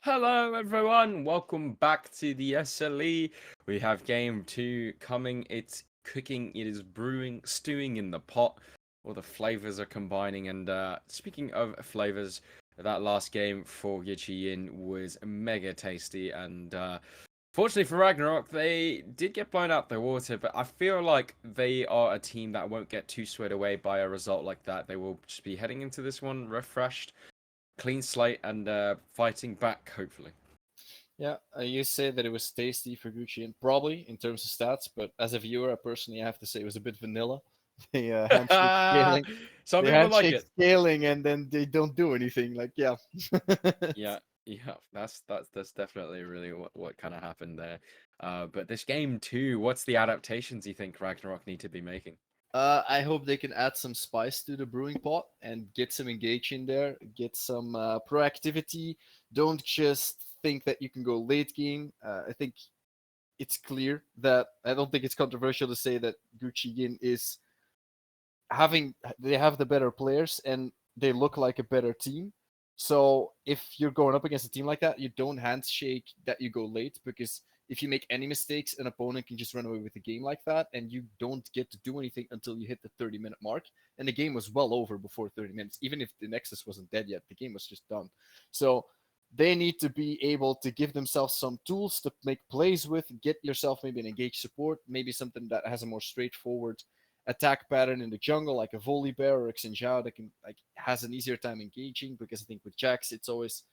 Hello, everyone. Welcome back to the SLE. We have game 2 coming. It's cooking. It is brewing, stewing in the pot. All the flavors are combining. And speaking of flavors, that last game for Yichi was mega tasty. And fortunately for Ragnarok, they did get blown out the water. But I feel like they are a team that won't get too swept away by a result like that. They will just be heading into this one refreshed, clean slate, and fighting back, hopefully. Yeah, you say that it was tasty for Gucci, and probably in terms of stats, but as a viewer, personally, I have to say it was a bit vanilla. The handshake scaling, Some the people like handshake it. scaling, and then they don't do anything. Like, yeah. Yeah, yeah, that's definitely really what kind of happened there. But this game too, what's the adaptations you think Ragnarok need to be making? I hope they can add some spice to the brewing pot and get some engage in there, get some proactivity. Don't just think that you can go late game. I think it's clear that I don't think it's controversial to say that Gucci Yin is they have the better players and they look like a better team. So if you're going up against a team like that, you don't handshake that you go late, because if you make any mistakes, an opponent can just run away with the game like that, and you don't get to do anything until you hit the 30-minute mark. And the game was well over before 30 minutes. Even if the Nexus wasn't dead yet, the game was just done. So they need to be able to give themselves some tools to make plays with, get yourself maybe an engaged support, maybe something that has a more straightforward attack pattern in the jungle, like a Volibear or a Xinjiao that can has an easier time engaging, because I think with Jax it's always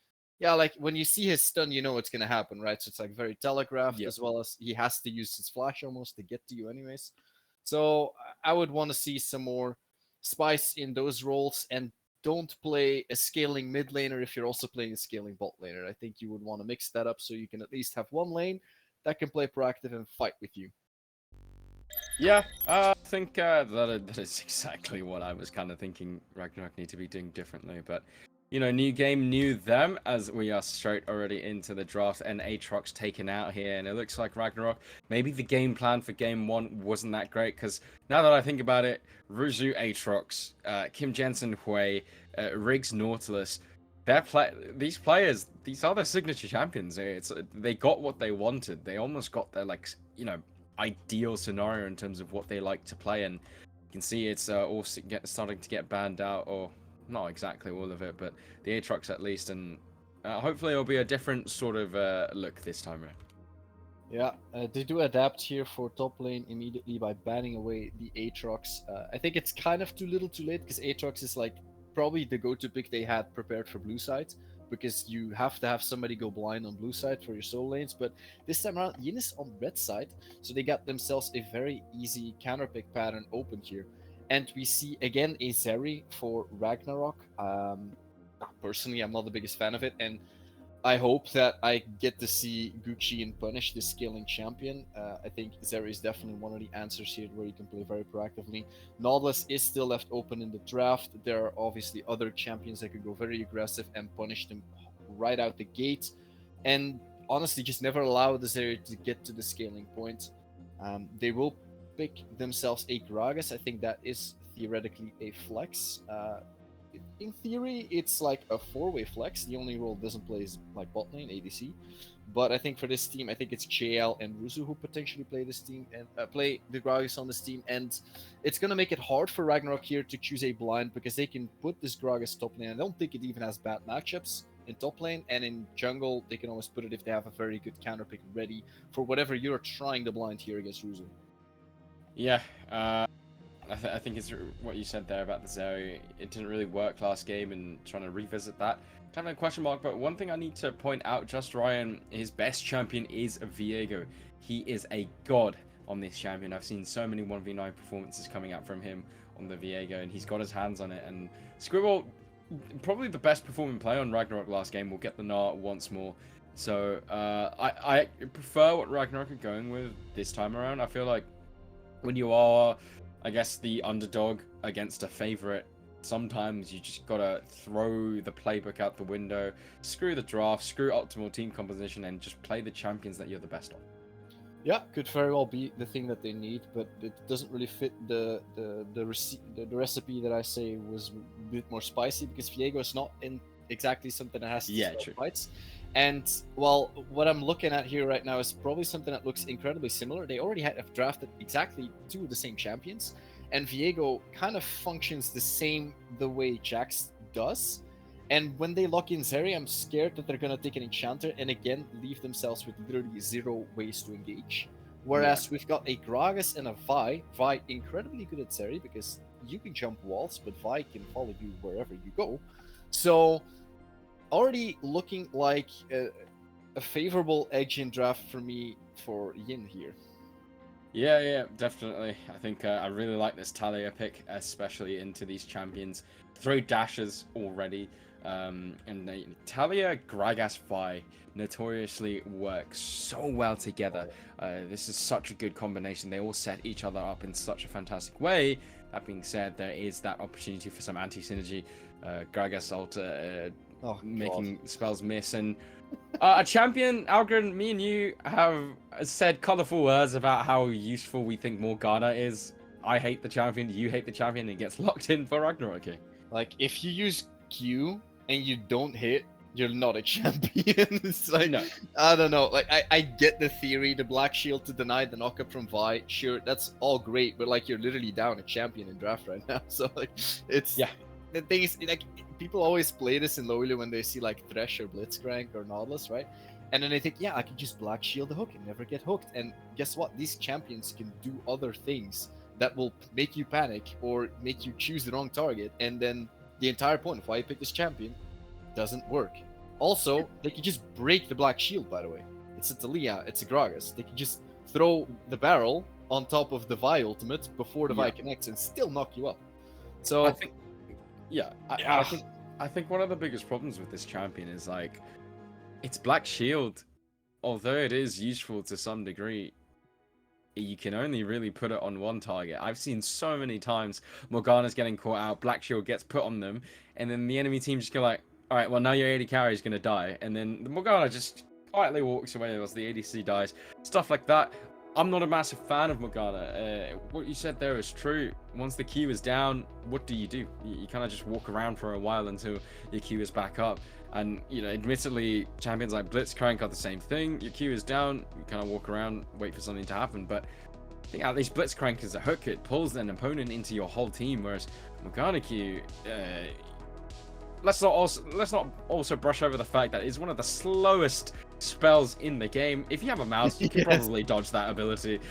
like when you see his stun, you know what's gonna happen, right? So it's like very telegraphed, Yep. as well as he has to use his flash almost to get to you anyways. So I would want to see some more spice in those roles, and don't play a scaling mid laner if you're also playing a scaling bot laner. I think you would want to mix that up so you can at least have one lane that can play proactive and fight with you. Yeah, I think that is exactly what I was kind of thinking Ragnarok need to be doing differently. But, you know, new game, new them, as we are straight already into the draft, and Aatrox taken out here. And it looks like Ragnarok, maybe the game plan for game 1 wasn't that great, because now that I think about it, Ruzu, Aatrox, Kim Jensen, Hui, Riggs, Nautilus, these players, these are their signature champions. They got what they wanted. They almost got their, like, you know, ideal scenario in terms of what they like to play, and you can see it's all starting to get banned out, or not exactly all of it, but the Aatrox at least, and hopefully it'll be a different sort of look this time around. Yeah, they do adapt here for top lane immediately by banning away the Aatrox. I think it's kind of too little too late, because Aatrox is like probably the go-to pick they had prepared for blue side, because you have to have somebody go blind on blue side for your soul lanes. But this time around, Yin is on red side, so they got themselves a very easy counter pick pattern open here. And we see again a Zeri for Ragnarok. Personally, I'm not the biggest fan of it, and I hope that I get to see Gucci and punish this scaling champion. I think Zeri is definitely one of the answers here where you can play very proactively. Nautilus is still left open in the draft. There are obviously other champions that could go very aggressive and punish them right out the gate. And honestly, just never allow the Zeri to get to the scaling point. They will pick themselves a Gragas. I think that is theoretically a flex. In theory, it's like a four-way flex. The only role it doesn't play is like bot lane, ADC. But I think for this team, I think it's JL and Ruzu who potentially play this team and play the Gragas on this team. And it's going to make it hard for Ragnarok here to choose a blind, because they can put this Gragas top lane. I don't think it even has bad matchups in top lane, and in jungle, they can always put it if they have a very good counter pick ready for whatever you're trying to blind here against Ruzu. Yeah, I think it's what you said there about the Zeri. It didn't really work last game, and trying to revisit that, kind of a question mark. But one thing I need to point out, Just Ryan, his best champion is Viego. He is a god on this champion. I've seen so many 1v9 performances coming out from him on the Viego, and he's got his hands on it. And Squirrel, probably the best performing player on Ragnarok last game, will get the Gnar once more. So I prefer what Ragnarok are going with this time around. I feel like when you are, I guess, the underdog against a favorite, sometimes you just gotta throw the playbook out the window, screw the draft, screw optimal team composition, and just play the champions that you're the best on. Yeah, could very well be the thing that they need, but it doesn't really fit the recipe that I say was a bit more spicy, because Viego is not in exactly something that has to start fights. And well, what I'm looking at here right now is probably something that looks incredibly similar. They already have drafted exactly 2 of the same champions, and Viego kind of functions the way Jax does. And when they lock in Zeri, I'm scared that they're gonna take an Enchanter and again leave themselves with literally 0 ways to engage. Whereas we've got a Gragas and a Vi. Vi incredibly good at Zeri because you can jump walls, but Vi can follow you wherever you go. So already looking like a favorable edge in draft for me for Yin here. Yeah, definitely. I think I really like this Talia pick, especially into these champions. 3 dashes already. And Talia, Gragas, Vi notoriously work so well together. This is such a good combination. They all set each other up in such a fantastic way. That being said, there is that opportunity for some anti-synergy. Gragas ult making spells miss, and a champion, Algren, me and you have said colorful words about how useful we think Morgana is. I hate the champion, you hate the champion, and it gets locked in for Ragnarok here. Like, if you use Q and you don't hit, you're not a champion. It's like, No. I don't know. Like, I get the theory, the Black Shield to deny the knockup from Vi. Sure, that's all great, but like, you're literally down a champion in draft right now. So like, it's the thing is, like, people always play this in lowly when they see like Thresh or Blitzcrank or Nautilus, right? And then they think, yeah, I can just Black Shield the hook and never get hooked. And guess what? These champions can do other things that will make you panic or make you choose the wrong target. And then the entire point of why you pick this champion doesn't work. Also, they can just break the Black Shield, by the way. It's a Talia, it's a Gragas. They can just throw the barrel on top of the Vi ultimate before the Vi connects and still knock you up. So I think I think one of the biggest problems with this champion is like its Black Shield, although it is useful to some degree, you can only really put it on one target. I've seen so many times Morgana's getting caught out, Black Shield gets put on them, and then the enemy team just go like, all right, well, now your AD carry is going to die. And then the Morgana just quietly walks away as the ADC dies. Stuff like that. I'm not a massive fan of Morgana. What you said there is true. Once the Q is down, what do? You kind of just walk around for a while until your Q is back up. And, you know, admittedly, champions like Blitzcrank are the same thing. Your Q is down, you kind of walk around, wait for something to happen. But I think at least Blitzcrank is a hook. It pulls an opponent into your whole team, whereas Morgana Q... Let's not also brush over the fact that it's one of the slowest spells in the game. If you have a mouse, you can probably dodge that ability.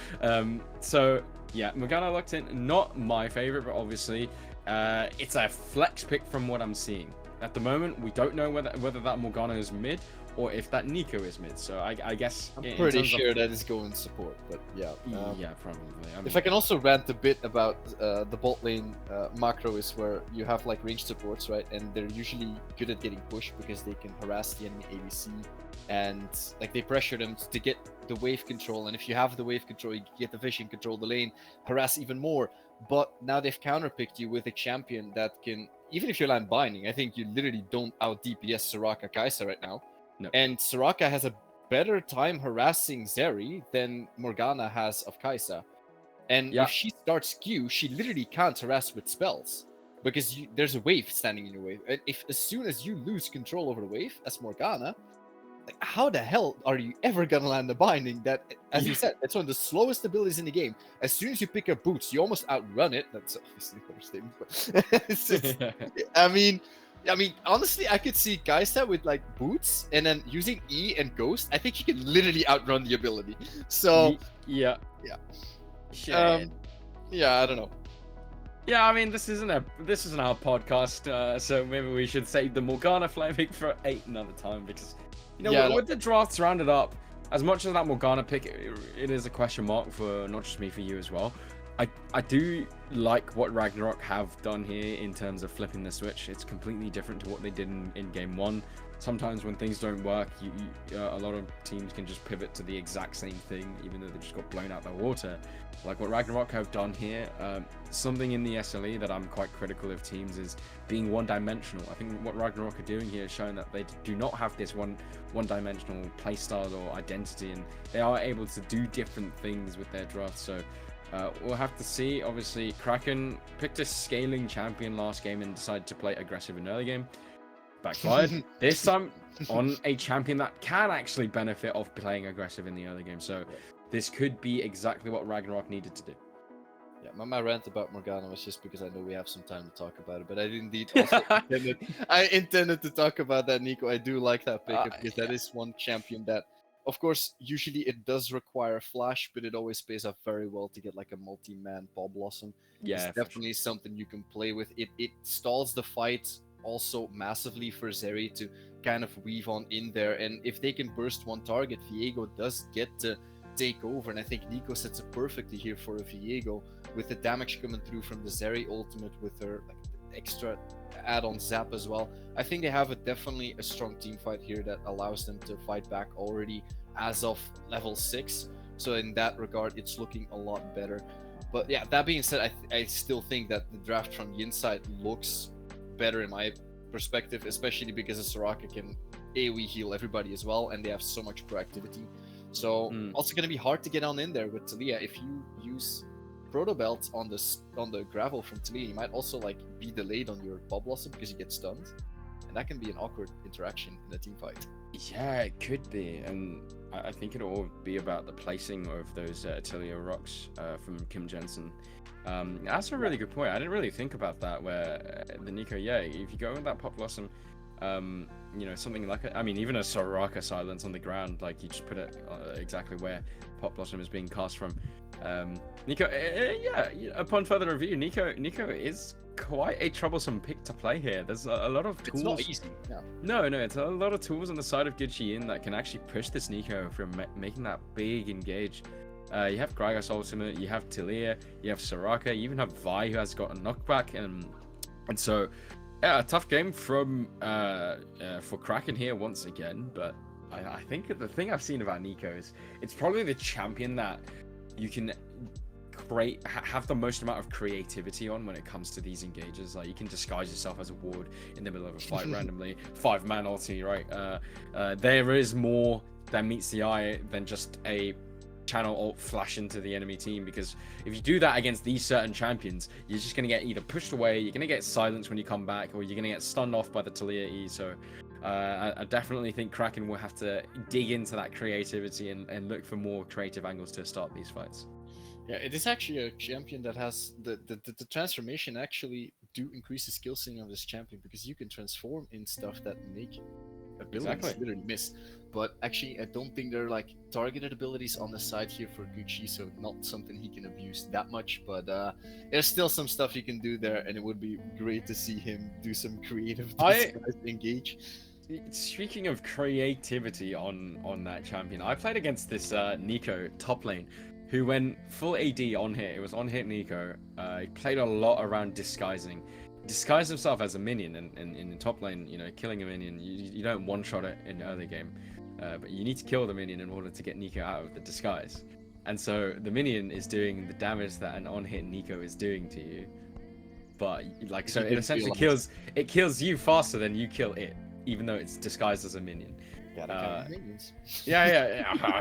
So yeah, Morgana locked in. Not my favorite, but obviously it's a flex pick from what I'm seeing. At the moment, we don't know whether that Morgana is mid or if that Nico is mid. So I guess I'm pretty sure that is going support, but yeah. Yeah, probably. I mean, if I can also rant a bit about the bot lane macro is where you have like range supports, right? And they're usually good at getting pushed because they can harass the enemy ADC and like they pressure them to get the wave control. And if you have the wave control, you get the vision, control the lane, harass even more. But now they've counterpicked you with a champion that can, even if you land binding, I think you literally don't out DPS Soraka Kai'Sa right now. No. And Soraka has a better time harassing Zeri than Morgana has of Kai'Sa. And if she starts Q, she literally can't harass with spells because there's a wave standing in your wave. And if as soon as you lose control over the wave as Morgana, like, how the hell are you ever gonna land a binding that, as you said, it's one of the slowest abilities in the game. As soon as you pick up boots, you almost outrun it. That's obviously a overstatement, but it's just, I mean, honestly, I could see Kai'Sa with like boots and then using E and Ghost. I think she can literally outrun the ability. So yeah, I don't know. Yeah, I mean, this isn't our podcast, so maybe we should save the Morgana flaming for another time because, you know, with the drafts rounded up, as much as that Morgana pick, it is a question mark for not just me, for you as well. I do like what Ragnarok have done here in terms of flipping the switch. It's completely different to what they did in game one. Sometimes when things don't work, a lot of teams can just pivot to the exact same thing, even though they just got blown out the water. Like what Ragnarok have done here, something in the SLE that I'm quite critical of teams is being one-dimensional. I think what Ragnarok are doing here is showing that they do not have this one-dimensional playstyle or identity, and they are able to do different things with their draft. So we'll have to see. Obviously, Kraken picked a scaling champion last game and decided to play aggressive in early game. backfired. This time on a champion that can actually benefit off playing aggressive in the early game. So this could be exactly what Ragnarok needed to do. Yeah, my rant about Morgana was just because I know we have some time to talk about it, but I indeed also I intended to talk about that, Nico. I do like that pickup because that is one champion that, of course, usually it does require flash, but it always pays off very well to get like a multi-man Paw Blossom. Yeah, It's definitely something you can play with. It stalls the fight also massively for Zeri to kind of weave on in there, and if they can burst one target, Viego does get to take over, and I think Nico sets it perfectly here for a Viego with the damage coming through from the Zeri ultimate with her like extra add-on zap as well. I think they have definitely a strong team fight here that allows them to fight back already as of level 6. So in that regard, it's looking a lot better. But yeah, that being said, I still think that the draft from Yin side looks better in my perspective, especially because the Soraka can AoE heal everybody as well, and they have so much proactivity. So also going to be hard to get on in there with Talia. If you use Proto Belt on the gravel from Talia, you might also like be delayed on your Paw Blossom because you get stunned, and that can be an awkward interaction in a team fight. Yeah, it could be, and I think it'll all be about the placing of those Atelier rocks from Kim Jensen. That's a really good point. I didn't really think about that. Where the Nico, yeah, if you go with that Paw Blossom, you know, something like I mean, even a Soraka silence on the ground, like you just put it exactly where Paw Blossom is being cast from. Nico, yeah. Upon further review, Nico is quite a troublesome pick to play here. There's a lot of tools. It's not easy. Yeah. No, it's a lot of tools on the side of Gucci Yin that can actually push this Nico from making that big engage. You have Gragas ultimate, you have Talia, you have Soraka, you even have Vi who has got a knockback, and so yeah, a tough game from for Kraken here once again. But I think the thing I've seen about Nico is it's probably the champion that you can have the most amount of creativity on when it comes to these engages. Like you can disguise yourself as a ward in the middle of a fight randomly, 5-man ulti, right? There is more that meets the eye than just a channel ult flash into the enemy team, because if you do that against these certain champions, you're just going to get either pushed away, you're going to get silenced when you come back, or you're going to get stunned off by the Talia E. So I definitely think Kraken will have to dig into that creativity and look for more creative angles to start these fights. Yeah, it is actually a champion that has the transformation actually do increase the skill ceiling of this champion, because you can transform in stuff that make abilities literally miss. But actually, I don't think they're like targeted abilities on the side here for Gucci, so not something he can abuse that much. But there's still some stuff you can do there, and it would be great to see him do some creative engage. Speaking of creativity on that champion, I played against this Nico top lane, who went full AD on hit. It was on hit Nico. He played a lot around disguised himself as a minion, and in the top lane, you know, killing a minion, you don't one-shot it in the early game, but you need to kill the minion in order to get Nico out of the disguise. And so the minion is doing the damage that an on-hit Nico is doing to you, but like, so it essentially kills you faster than you kill it, even though it's disguised as a minion. Yeah.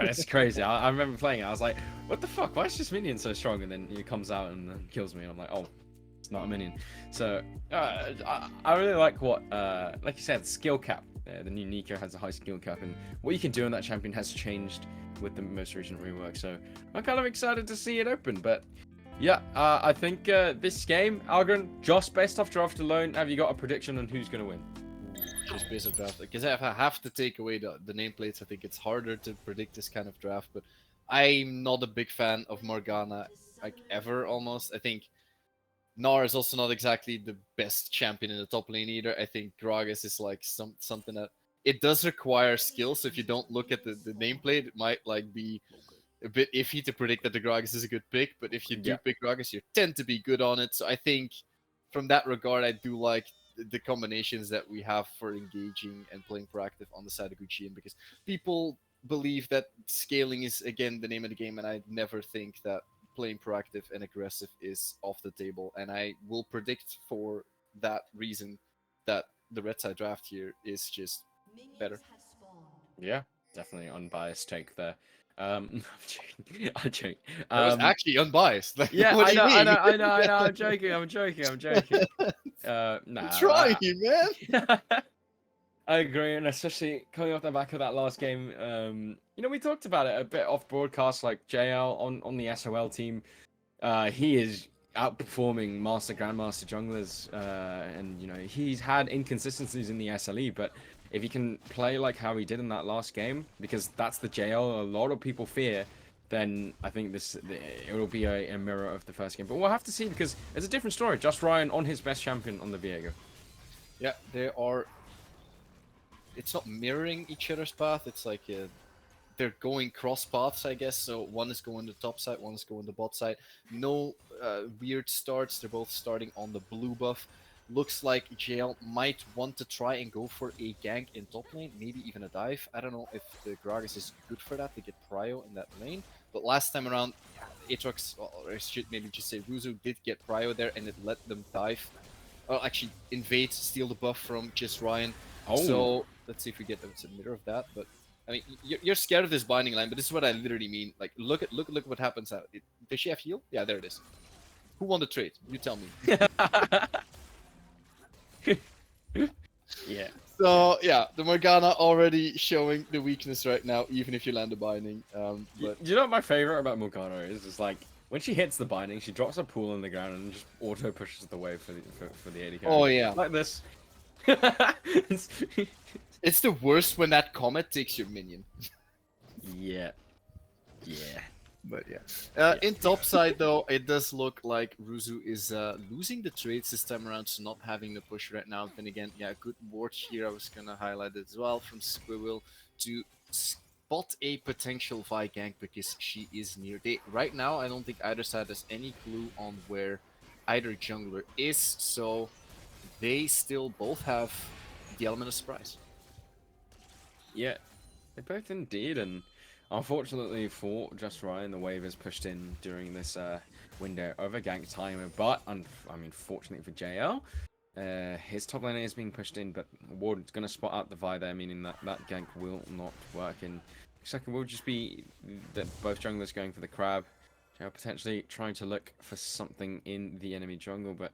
It's crazy. I remember playing it. I was like, what the fuck? Why is this minion so strong? And then he comes out and kills me. And I'm like, oh, it's not a minion. So I really like what, like you said, skill cap. The new Nico has a high skill cap, and what you can do on that champion has changed with the most recent rework. So I'm kind of excited to see it open. But yeah, I think this game, Algren, just based off draft alone, have you got a prediction on who's going to win? Just based on draft, because if I have to take away the nameplates, I think it's harder to predict this kind of draft. But I'm not a big fan of Morgana, like ever almost. I think Gnar is also not exactly the best champion in the top lane either. I think Gragas is like something that it does require skill. So if you don't look at the nameplate, it might like be a bit iffy to predict that the Gragas is a good pick. But if you do pick Gragas, you tend to be good on it. So I think from that regard, I do like the combinations that we have for engaging and playing proactive on the side of Gucci, because people believe that scaling is again the name of the game, and I never think that playing proactive and aggressive is off the table. And I will predict for that reason that the red side draft here is just better. Yeah, definitely unbiased take there. I'm joking. I was actually unbiased. Like, yeah, what do you mean? I know. I'm joking. Nah, I'm trying, man. I agree, and especially coming off the back of that last game, we talked about it a bit off broadcast, like JL on the SOL team. He is outperforming Master Grandmaster junglers, and he's had inconsistencies in the SLE, but if he can play like how he did in that last game, because that's the JL a lot of people fear, then I think it will be a mirror of the first game. But we'll have to see, because it's a different story. Just Ryan on his best champion on the Viego. Yeah, they are. It's not mirroring each other's path. It's like they're going cross paths, I guess. So one is going the top side, one is going the bot side. No weird starts. They're both starting on the blue buff. Looks like JL might want to try and go for a gank in top lane, maybe even a dive. I don't know if the Gragas is good for that to get prio in that lane. But last time around, Aatrox, or I should maybe just say Ruzu, did get prio there, and it let them dive. Or actually invade, steal the buff from just Ryan. Oh. So let's see if we get a mirror of that. But I mean, you're scared of this binding line, but this is what I literally mean. Like, look what happens out. Does she have heal? Yeah, there it is. Who won the trade? You tell me. Yeah. So yeah, the Morgana already showing the weakness right now, even if you land the binding. But You know what my favorite about Morgana is? Is like when she hits the binding, she drops a pool on the ground and just auto pushes the wave for the AD carry. oh yeah, Like this. it's the worst when that comet takes your minion. Yeah. But yeah. In top side though, it does look like Ruzu is losing the trades this time around, so not having the push right now. Then again, yeah, good ward here. I was gonna highlight it as well from Squirrel to spot a potential Vi gank because she is near. Right now, I don't think either side has any clue on where either jungler is, so they still both have the element of surprise. Yeah. They both indeed, and unfortunately for Just Ryan, the wave is pushed in during this window of a gank timer. But I mean, fortunately for JL, his top lane is being pushed in, but Ward's going to spot out the Vi there, meaning that gank will not work. And second will just be that both junglers going for the crab. JL potentially trying to look for something in the enemy jungle, but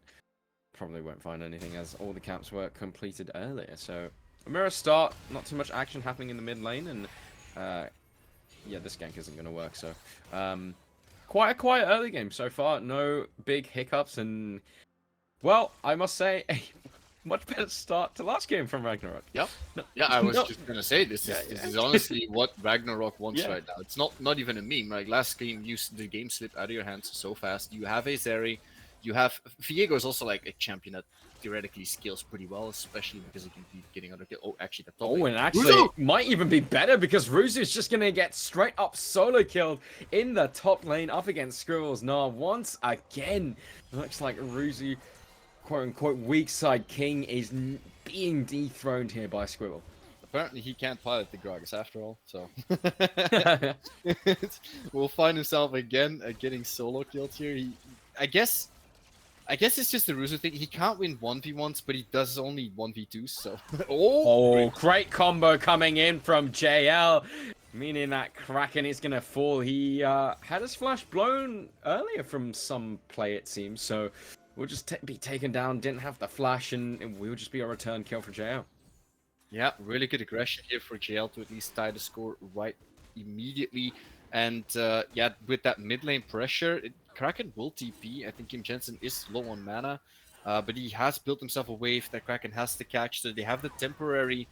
probably won't find anything as all the camps were completed earlier. So a mirror start, not too much action happening in the mid lane, and yeah, this gank isn't going to work. So quite a quiet early game so far. No big hiccups, and well, I must say a much better start to last game from Ragnarok. Yep. Yeah, I was just gonna say this is honestly what Ragnarok wants right now. It's not even a meme. Like last game, the game slipped out of your hands so fast. You have a Zeri, you have Viego is also like a champion that theoretically scales pretty well, especially because he can be getting under kill. Oh, actually, the top lane. And actually, it might even be better because Ruzu is just gonna get straight up solo killed in the top lane up against Squirrels. Now, once again, looks like Ruzu, quote unquote, weak side king, is being dethroned here by Squirrel. Apparently, he can't pilot the Gragas after all, so will find himself again getting solo killed here. I guess it's just the Ruzu thing. He can't win 1v1s, but he does only 1v2s, so... oh, great combo coming in from JL, meaning that Kraken is going to fall. He had his flash blown earlier from some play, it seems, so we'll just be taken down, didn't have the flash, and it will just be a return kill for JL. Yeah, really good aggression here for JL to at least tie the score right immediately. And yeah, with that mid lane pressure, Kraken will TP. I think Kim Jensen is low on mana, but he has built himself a wave that Kraken has to catch. So they have the temporary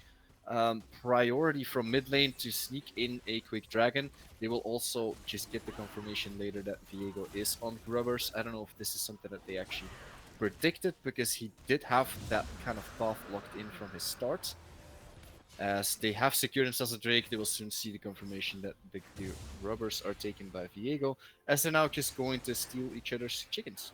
priority from mid lane to sneak in a quick dragon. They will also just get the confirmation later that Viego is on Grubbers. I don't know if this is something that they actually predicted, because he did have that kind of path locked in from his start. As they have secured themselves a Drake, they will soon see the confirmation that the rubbers are taken by Viego, as they're now just going to steal each other's chickens.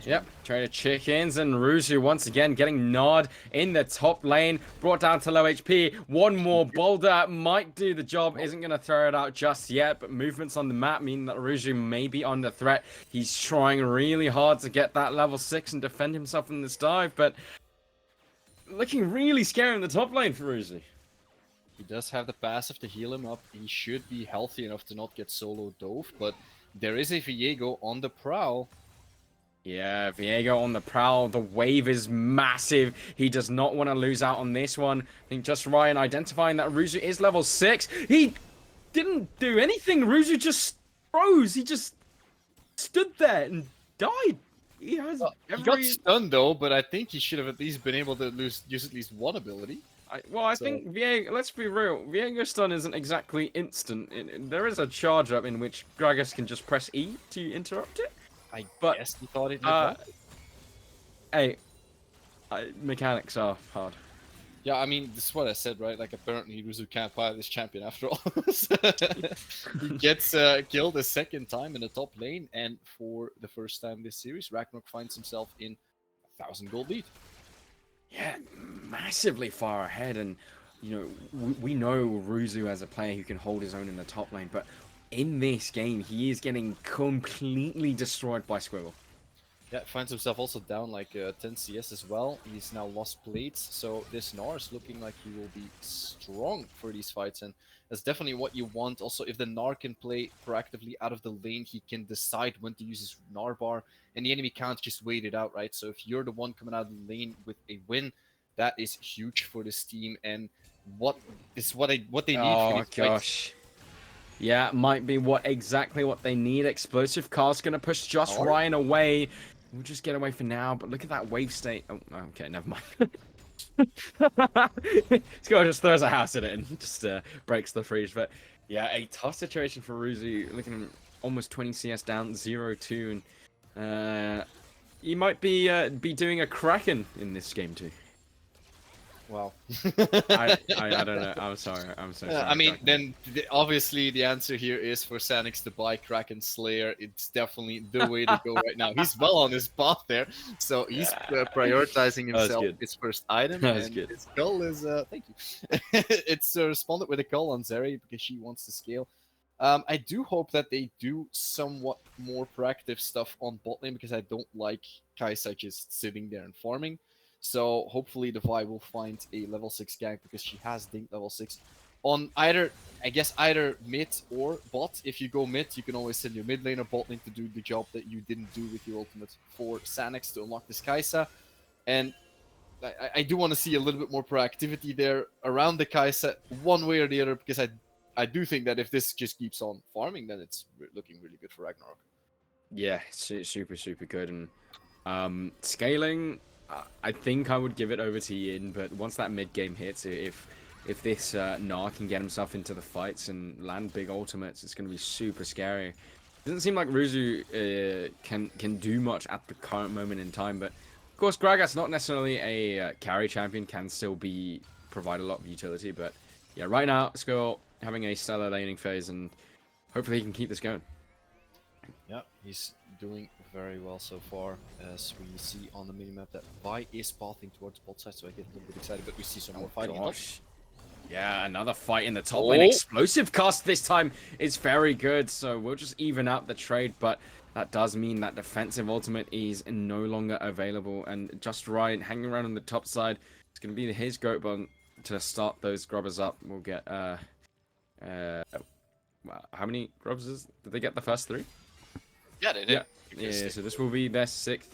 Yep, trade of chickens, and Ruzu once again getting Nod in the top lane, brought down to low HP. One more boulder might do the job, isn't going to throw it out just yet, but movements on the map mean that Ruzu may be under threat. He's trying really hard to get that level 6 and defend himself in this dive, but looking really scary in the top lane for Ruzu. He does have the passive to heal him up. He should be healthy enough to not get solo dove, but there is a Viego on the prowl. Yeah, Viego on the prowl. The wave is massive. He does not want to lose out on this one. I think just Ryan identifying that Ruzu is level 6. He didn't do anything. Ruzu just froze. He just stood there and died. He has He got every... stunned though, but I think he should have at least been able to use at least one ability. I think Viego, let's be real, Viego stun isn't exactly instant. There is a charge up in which Gragas can just press E to interrupt it. I But, guess he thought it did Uh, that. hey, mechanics are hard. Yeah, I mean, this is what I said, right? Like, apparently Ruzu can't fight this champion after all. He gets killed a second time in the top lane, and for the first time this series, Ragnarok finds himself in 1,000 gold lead. Yeah, massively far ahead, and you know we know Ruzu as a player who can hold his own in the top lane, but in this game he is getting completely destroyed by Squirrel. Yeah, finds himself also down like 10 CS as well. He's now lost plates, so this Gnar is looking like he will be strong for these fights, and that's definitely what you want. Also, if the Gnar can play proactively out of the lane, he can decide when to use his Gnar bar, and the enemy can't just wait it out, right? So if you're the one coming out of the lane with a win, that is huge for this team, and what they need for Oh these fights. gosh. Yeah, might be exactly what they need. Explosive Car's gonna push just Oh. Ryan away. We'll just get away for now, but look at that wave state. Oh, okay, never mind. Squirrel just throws a house at it and just breaks the freeze. But yeah, a tough situation for Ruzu. Looking at almost 20 CS down, 0-2, and he might be doing a Kraken in this game too. Wow. I don't know. I'm sorry. I'm so sorry. I mean, Kraken. then obviously the answer here is for Sanix to buy Kraken Slayer. It's definitely the way to go right now. He's well on his path there, so he's prioritizing himself good. his first item, That was and good. his call is thank you. It's responded with a call on Zeri because she wants to scale. I do hope that they do somewhat more proactive stuff on bot lane because I don't like Kaisa just sitting there and farming. So hopefully the Vi will find a level 6 gank because she has dinked level 6 on either mid or bot. If you go mid, you can always send your mid lane or bot lane to do the job that you didn't do with your ultimate for Sanix to unlock this Kaisa. And I do want to see a little bit more proactivity there around the Kaisa one way or the other because I do think that if this just keeps on farming, then it's looking really good for Ragnarok. Yeah, super good, and scaling. I think I would give it over to Yin, but once that mid game hits, if this Gnar can get himself into the fights and land big ultimates, it's going to be super scary. Doesn't seem like Ruzu can do much at the current moment in time, but of course Gragas, not necessarily a carry champion, can still provide a lot of utility. But yeah, right now Skull having a stellar laning phase, and hopefully he can keep this going. Yeah, he's doing very well so far, as we see on the minimap that Vi is pathing towards bot side, so I get a little bit excited, but we see some more fighting. Gosh. Yeah, another fight in the top lane. Explosive cast this time is very good, so we'll just even out the trade, but that does mean that defensive ultimate is no longer available, and just Ryan hanging around on the top side. It's going to be his goat bun to start those grubbers up. We'll get, how many grubbers did they get the first 3? Yeah, they did. Yeah, so this will be their 6th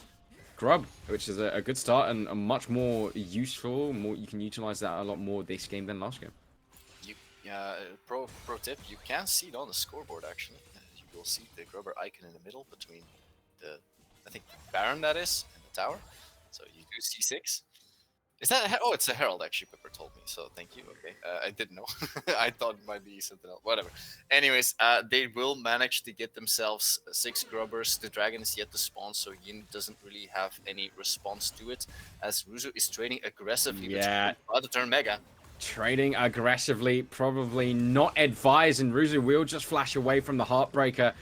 grub, which is a good start and a much more useful. You can utilize that a lot more this game than last game. Pro tip: you can see it on the scoreboard. Actually, you will see the grubber icon in the middle between the, I think, Baron that is and the tower. So you do see 6. Is that oh, it's a herald actually. Pepper told me, so thank you. Okay, I didn't know. I thought it might be something else. Whatever. Anyways, they will manage to get themselves 6 grubbers. The dragon is yet to spawn, so Yin doesn't really have any response to it. As Ruzu is trading aggressively. Yeah. About to turn mega. Trading aggressively, probably not advised, and Ruzu will just flash away from the Heartbreaker.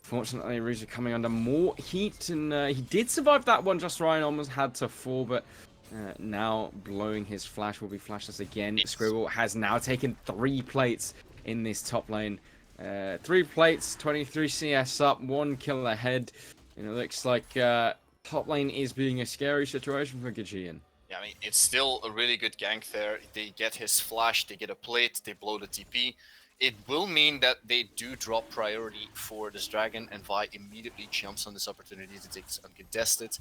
Fortunately, Ruzu coming under more heat, and he did survive that one. Just Ryan almost had to fall, but now blowing his flash will be flashless again. Squirrel has now taken 3 plates in this top lane. 3 plates, 23 CS up, 1 kill ahead. And it looks like top lane is being a scary situation for Gajian. Yeah, I mean, it's still a really good gank there. They get his flash, they get a plate, they blow the TP. it will mean that they do drop priority for this dragon, and Vi immediately jumps on this opportunity to take this uncontested,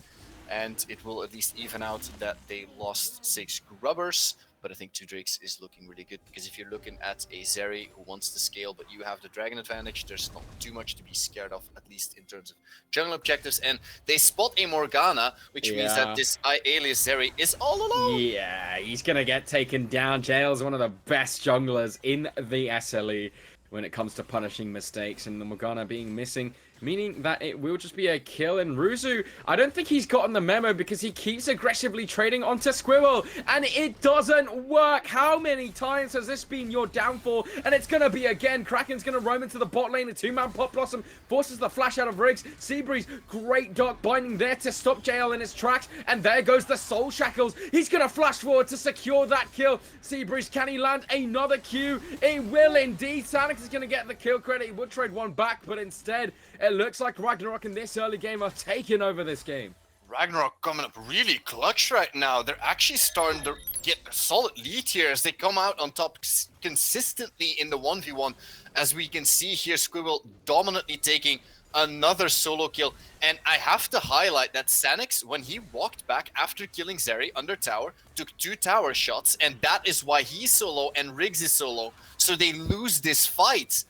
and it will at least even out that they lost 6 grubbers. But I think 2 Drakes is looking really good, because if you're looking at a Zeri who wants to scale, but you have the dragon advantage, there's not too much to be scared of, at least in terms of jungle objectives. And they spot a Morgana, which means that this alias Zeri is all alone. Yeah, he's gonna get taken down. Jail's one of the best junglers in the SLE when it comes to punishing mistakes, and the Morgana being missing, meaning that it will just be a kill. And Ruzu, I don't think he's gotten the memo, because he keeps aggressively trading onto Squirrel, and it doesn't work. How many times has this been your downfall? And it's gonna be again. Kraken's gonna roam into the bot lane. A 2-man Pop Blossom forces the flash out of Riggs. Seabreeze, great dark binding there to stop JL in his tracks, and there goes the Soul Shackles. He's gonna flash forward to secure that kill. Seabreeze, can he land another Q? It will indeed. Sanix is gonna get the kill credit. He would trade one back, but instead it looks like Ragnarok in this early game are taking over this game. Ragnarok coming up really clutch right now. They're actually starting to get a solid lead here as they come out on top consistently in the 1v1. As we can see here, Squirrel dominantly taking another solo kill. And I have to highlight that Sanix, when he walked back after killing Zeri under tower, took 2 tower shots, and that is why he's solo and Riggs is solo. So they lose this fight,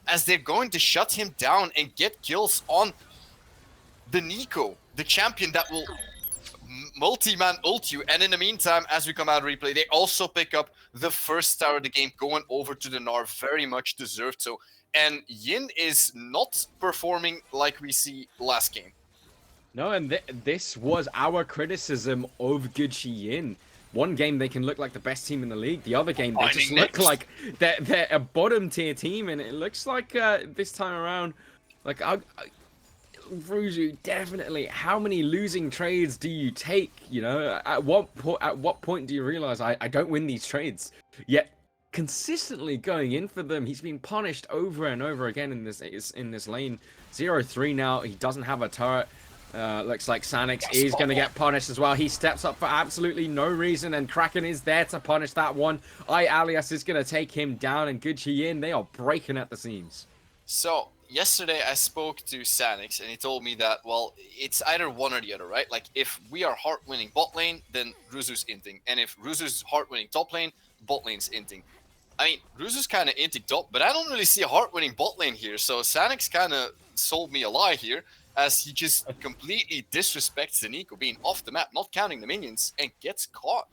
as they're going to shut him down and get kills on the Nico, the champion that will multi-man ult you. And in the meantime, as we come out of replay, they also pick up the first tower of the game, going over to the Gnar, very much deserved so. And Yin is not performing like we see last game. No, and this was our criticism of Gucci Yin. One game they can look like the best team in the league. The other game they just look like they're a bottom tier team, and it looks like this time around, like Ruzu, definitely. How many losing trades do you take? You know, at what point do you realize I don't win these trades? Yet consistently going in for them, he's been punished over and over again in this lane. 0-3 now. He doesn't have a turret. Looks like Sanix is going to get punished as well. He steps up for absolutely no reason, and Kraken is there to punish that one. Alias is going to take him down, and Gucci Yin, they are breaking at the seams. So, yesterday I spoke to Sanix, and he told me that, well, it's either one or the other, right? Like, if we are hard-winning bot lane, then Ruzu's inting. And if Ruzu's hard-winning top lane, bot lane's inting. I mean, Ruzu's kind of inting top, but I don't really see a hard-winning bot lane here. So, Sanix kind of sold me a lie here, as he just completely disrespects the Nico, being off the map, not counting the minions, and gets caught.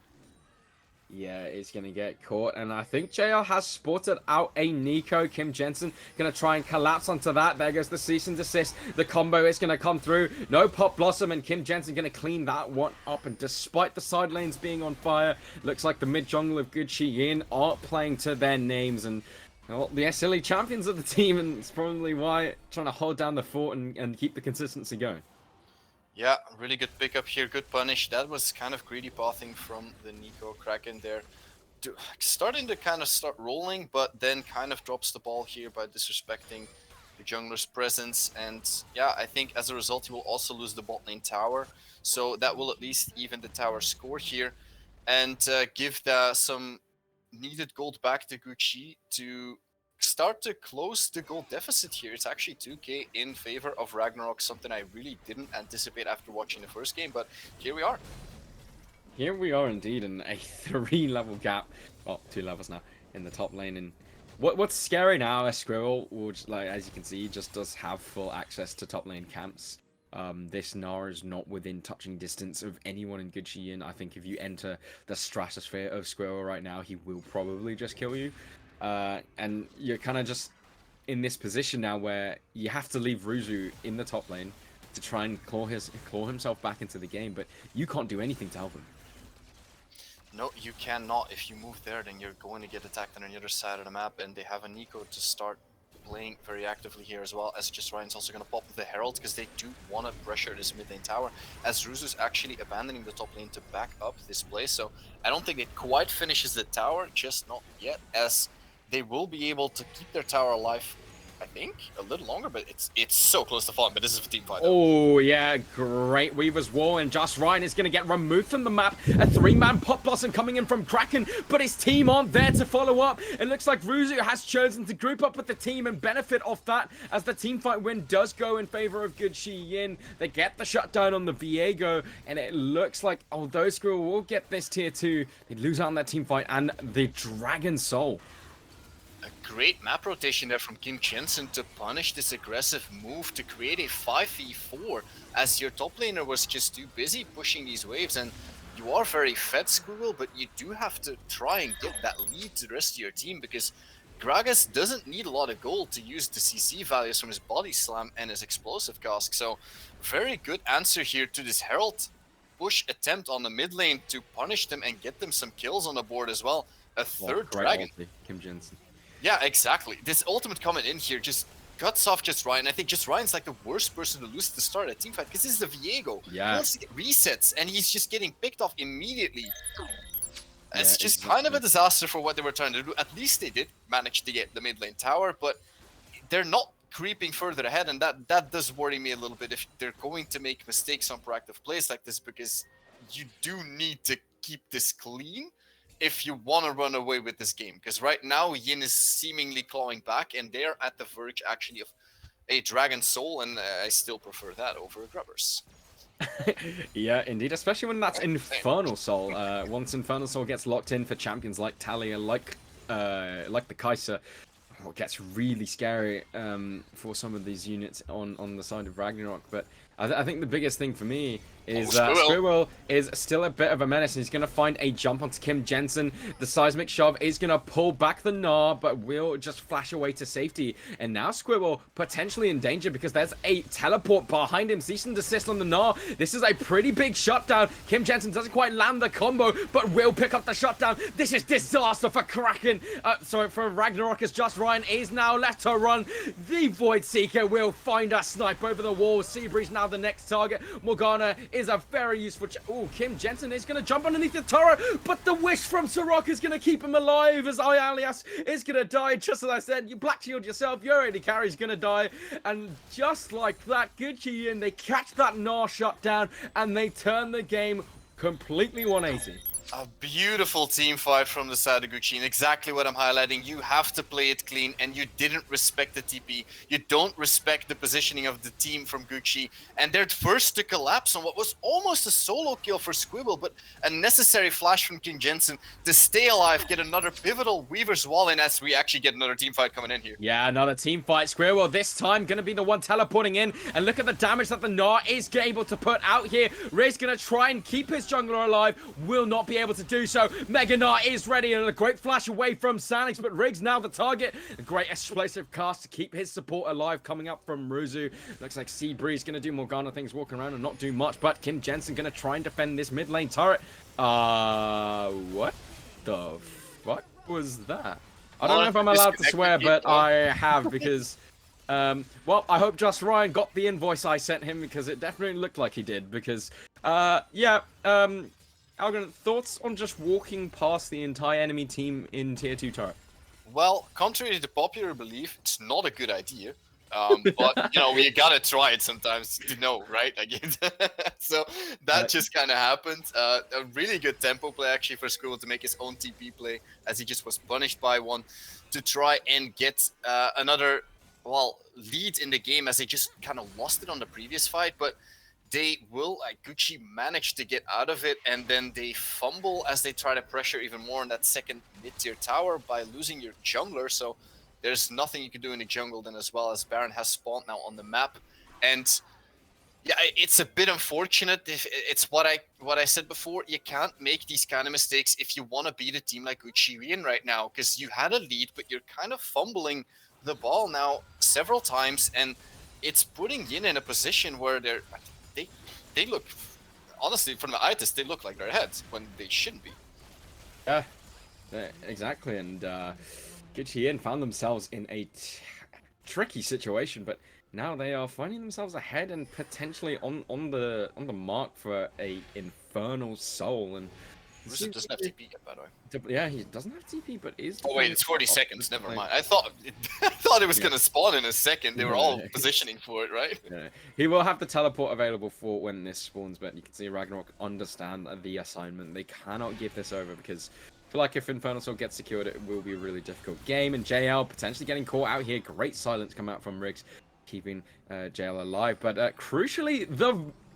Yeah, it's going to get caught, and I think JL has spotted out a Nico. Kim Jensen going to try and collapse onto that. There goes the cease and desist. The combo is going to come through. No Pop Blossom, and Kim Jensen going to clean that one up, and despite the side lanes being on fire, looks like the mid jungle of Gucci Yin are playing to their names, and well, the SLE champions of the team, and it's probably why trying to hold down the fort and keep the consistency going. Yeah, really good pickup here, good punish. That was kind of greedy pathing from the Nico Kraken there. Starting to kind of start rolling, but then kind of drops the ball here by disrespecting the jungler's presence. And yeah, I think as a result, he will also lose the bot lane tower. So that will at least even the tower score here and give some needed gold back to Gucci to start to close the gold deficit here. It's actually 2k in favor of Ragnarok, something I really didn't anticipate after watching the first game, but here we are. Here we are indeed in a 3-level gap, well, 2 levels now, in the top lane. And what's scary now is Squirrel, which, like, as you can see, just does have full access to top lane camps. This Gnar is not within touching distance of anyone in Gucci Yin. I think if you enter the stratosphere of Squirrel right now, he will probably just kill you. And you're kind of just in this position now where you have to leave Ruzu in the top lane to try and claw himself back into the game, but you can't do anything to help him. No, you cannot. If you move there, then you're going to get attacked on the other side of the map, and they have a Nico to start playing very actively here as well, as just Ryan's also going to pop the Herald, because they do want to pressure this mid lane tower, as Ruzu's actually abandoning the top lane to back up this play. So I don't think it quite finishes the tower, just not yet, as they will be able to keep their tower alive I think, a little longer, but it's so close to falling. But this is a team fight. Oh, yeah, great Weaver's Wall, and Just Ryan is going to get removed from the map. A 3-man Pop Blossom coming in from Kraken, but his team aren't there to follow up. It looks like Ruzu has chosen to group up with the team and benefit off that, as the team fight win does go in favor of Good Shi Yin. They get the shutdown on the Viego, and it looks like, although Skrill will get this tier 2, they lose out on that team fight and the Dragon Soul. A great map rotation there from Kim Jensen to punish this aggressive move to create a 5v4, as your top laner was just too busy pushing these waves. And you are very fed, Squirrel, but you do have to try and get that lead to the rest of your team, because Gragas doesn't need a lot of gold to use the CC values from his body slam and his explosive cask. So very good answer here to this Herald push attempt on the mid lane to punish them and get them some kills on the board as well. A third dragon. Ulti, Kim Jensen. Yeah, exactly. This ultimate coming in here just cuts off Just Ryan. I think Just Ryan's like the worst person to lose at the start of a team fight, because this is the Viego. Yeah. He wants to get resets, and he's just getting picked off immediately. It's Yeah, just exactly. kind of a disaster for what they were trying to do. At least they did manage to get the mid lane tower, but they're not creeping further ahead, and that does worry me a little bit if they're going to make mistakes on proactive plays like this, because you do need to keep this clean if you want to run away with this game. Because right now, Yin is seemingly clawing back, and they're at the verge actually of a Dragon Soul, and I still prefer that over Grubbers. Yeah, indeed, especially when that's Infernal Soul. Once Infernal Soul gets locked in for champions like Talia, like the Kaiser, it gets really scary for some of these units on the side of Ragnarok. But I think the biggest thing for me is Squirrel is still a bit of a menace, and he's going to find a jump onto Kim Jensen. The seismic shove is going to pull back the Gnar, but will just flash away to safety. And now Squirrel potentially in danger, because there's a teleport behind him. Cease and desist on the Gnar. This is a pretty big shutdown. Kim Jensen doesn't quite land the combo, but will pick up the shutdown. This is disaster for Kraken. Sorry, for Ragnarok, as Just Ryan is now left to run. The Void Seeker will find a snipe over the wall. Seabreeze now the next target. Morgana is a very useful... Oh, Kim Jensen is going to jump underneath the turret, but the wish from Sorok is going to keep him alive, as Alias is going to die. Just as I said, you black shield yourself, your AD carry is going to die. And just like that, Gucci, and they catch that Gnar shutdown, and they turn the game completely 180. A beautiful team fight from the side of Gucci, and exactly what I'm highlighting. You have to play it clean, and you didn't respect the TP. You don't respect the positioning of the team from Gucci, and they're first to collapse on what was almost a solo kill for Squibble, but a necessary flash from King Jensen to stay alive, get another pivotal Weaver's Wall in, as we actually get another team fight coming in here. Yeah, another team fight. Squirrel this time going to be the one teleporting in, and look at the damage that the Gnar is able to put out here. Ray's going to try and keep his jungler alive, will not be able to do so. Mega Gnar is ready, and a great flash away from Sanix, but Riggs now the target. A great explosive cast to keep his support alive coming up from Ruzu. Looks like Seabreeze going to do Morgana things, walking around and not do much, but Kim Jensen going to try and defend this mid lane turret. What the fuck was that? I don't know if I'm allowed to swear, but I have, because well, I hope Just Ryan got the invoice I sent him, because it definitely looked like he did. Because yeah, Algon, thoughts on just walking past the entire enemy team in tier 2 turret? Well, contrary to popular belief, it's not a good idea. But, you know, we gotta try it sometimes to know, right? So that just kind of happened. A really good tempo play, actually, for Squirrel to make his own TP play, as he just was punished by one, to try and get another, well, lead in the game, as they just kind of lost it on the previous fight. But they will, Gucci managed to get out of it, and then they fumble as they try to pressure even more on that second mid-tier tower by losing your jungler. So there's nothing you can do in the jungle then, as well, as Baron has spawned now on the map. And yeah, it's a bit unfortunate. It's what I said before. You can't make these kind of mistakes if you want to beat a team like Gucci Yin right now, because you had a lead, but you're kind of fumbling the ball now several times, and it's putting Yin in a position where they look, honestly, from the eye test, they look like they're ahead when they shouldn't be. Yeah, exactly. And Gucci Yin found themselves in a tricky situation, but now they are finding themselves ahead and potentially on the mark for a Infernal Soul. And Rusev doesn't have TP yet, by the way. Yeah, he doesn't have TP, but is. Oh wait, it's 40 seconds. Never mind. I thought it was gonna spawn in a second. They were all positioning for it, right? Yeah. He will have the teleport available for when this spawns, but you can see Ragnarok understand the assignment. They cannot give this over because I feel like if Infernal Soul gets secured, it will be a really difficult game. And JL potentially getting caught out here. Great silence come out from Riggs, keeping JL alive. But crucially,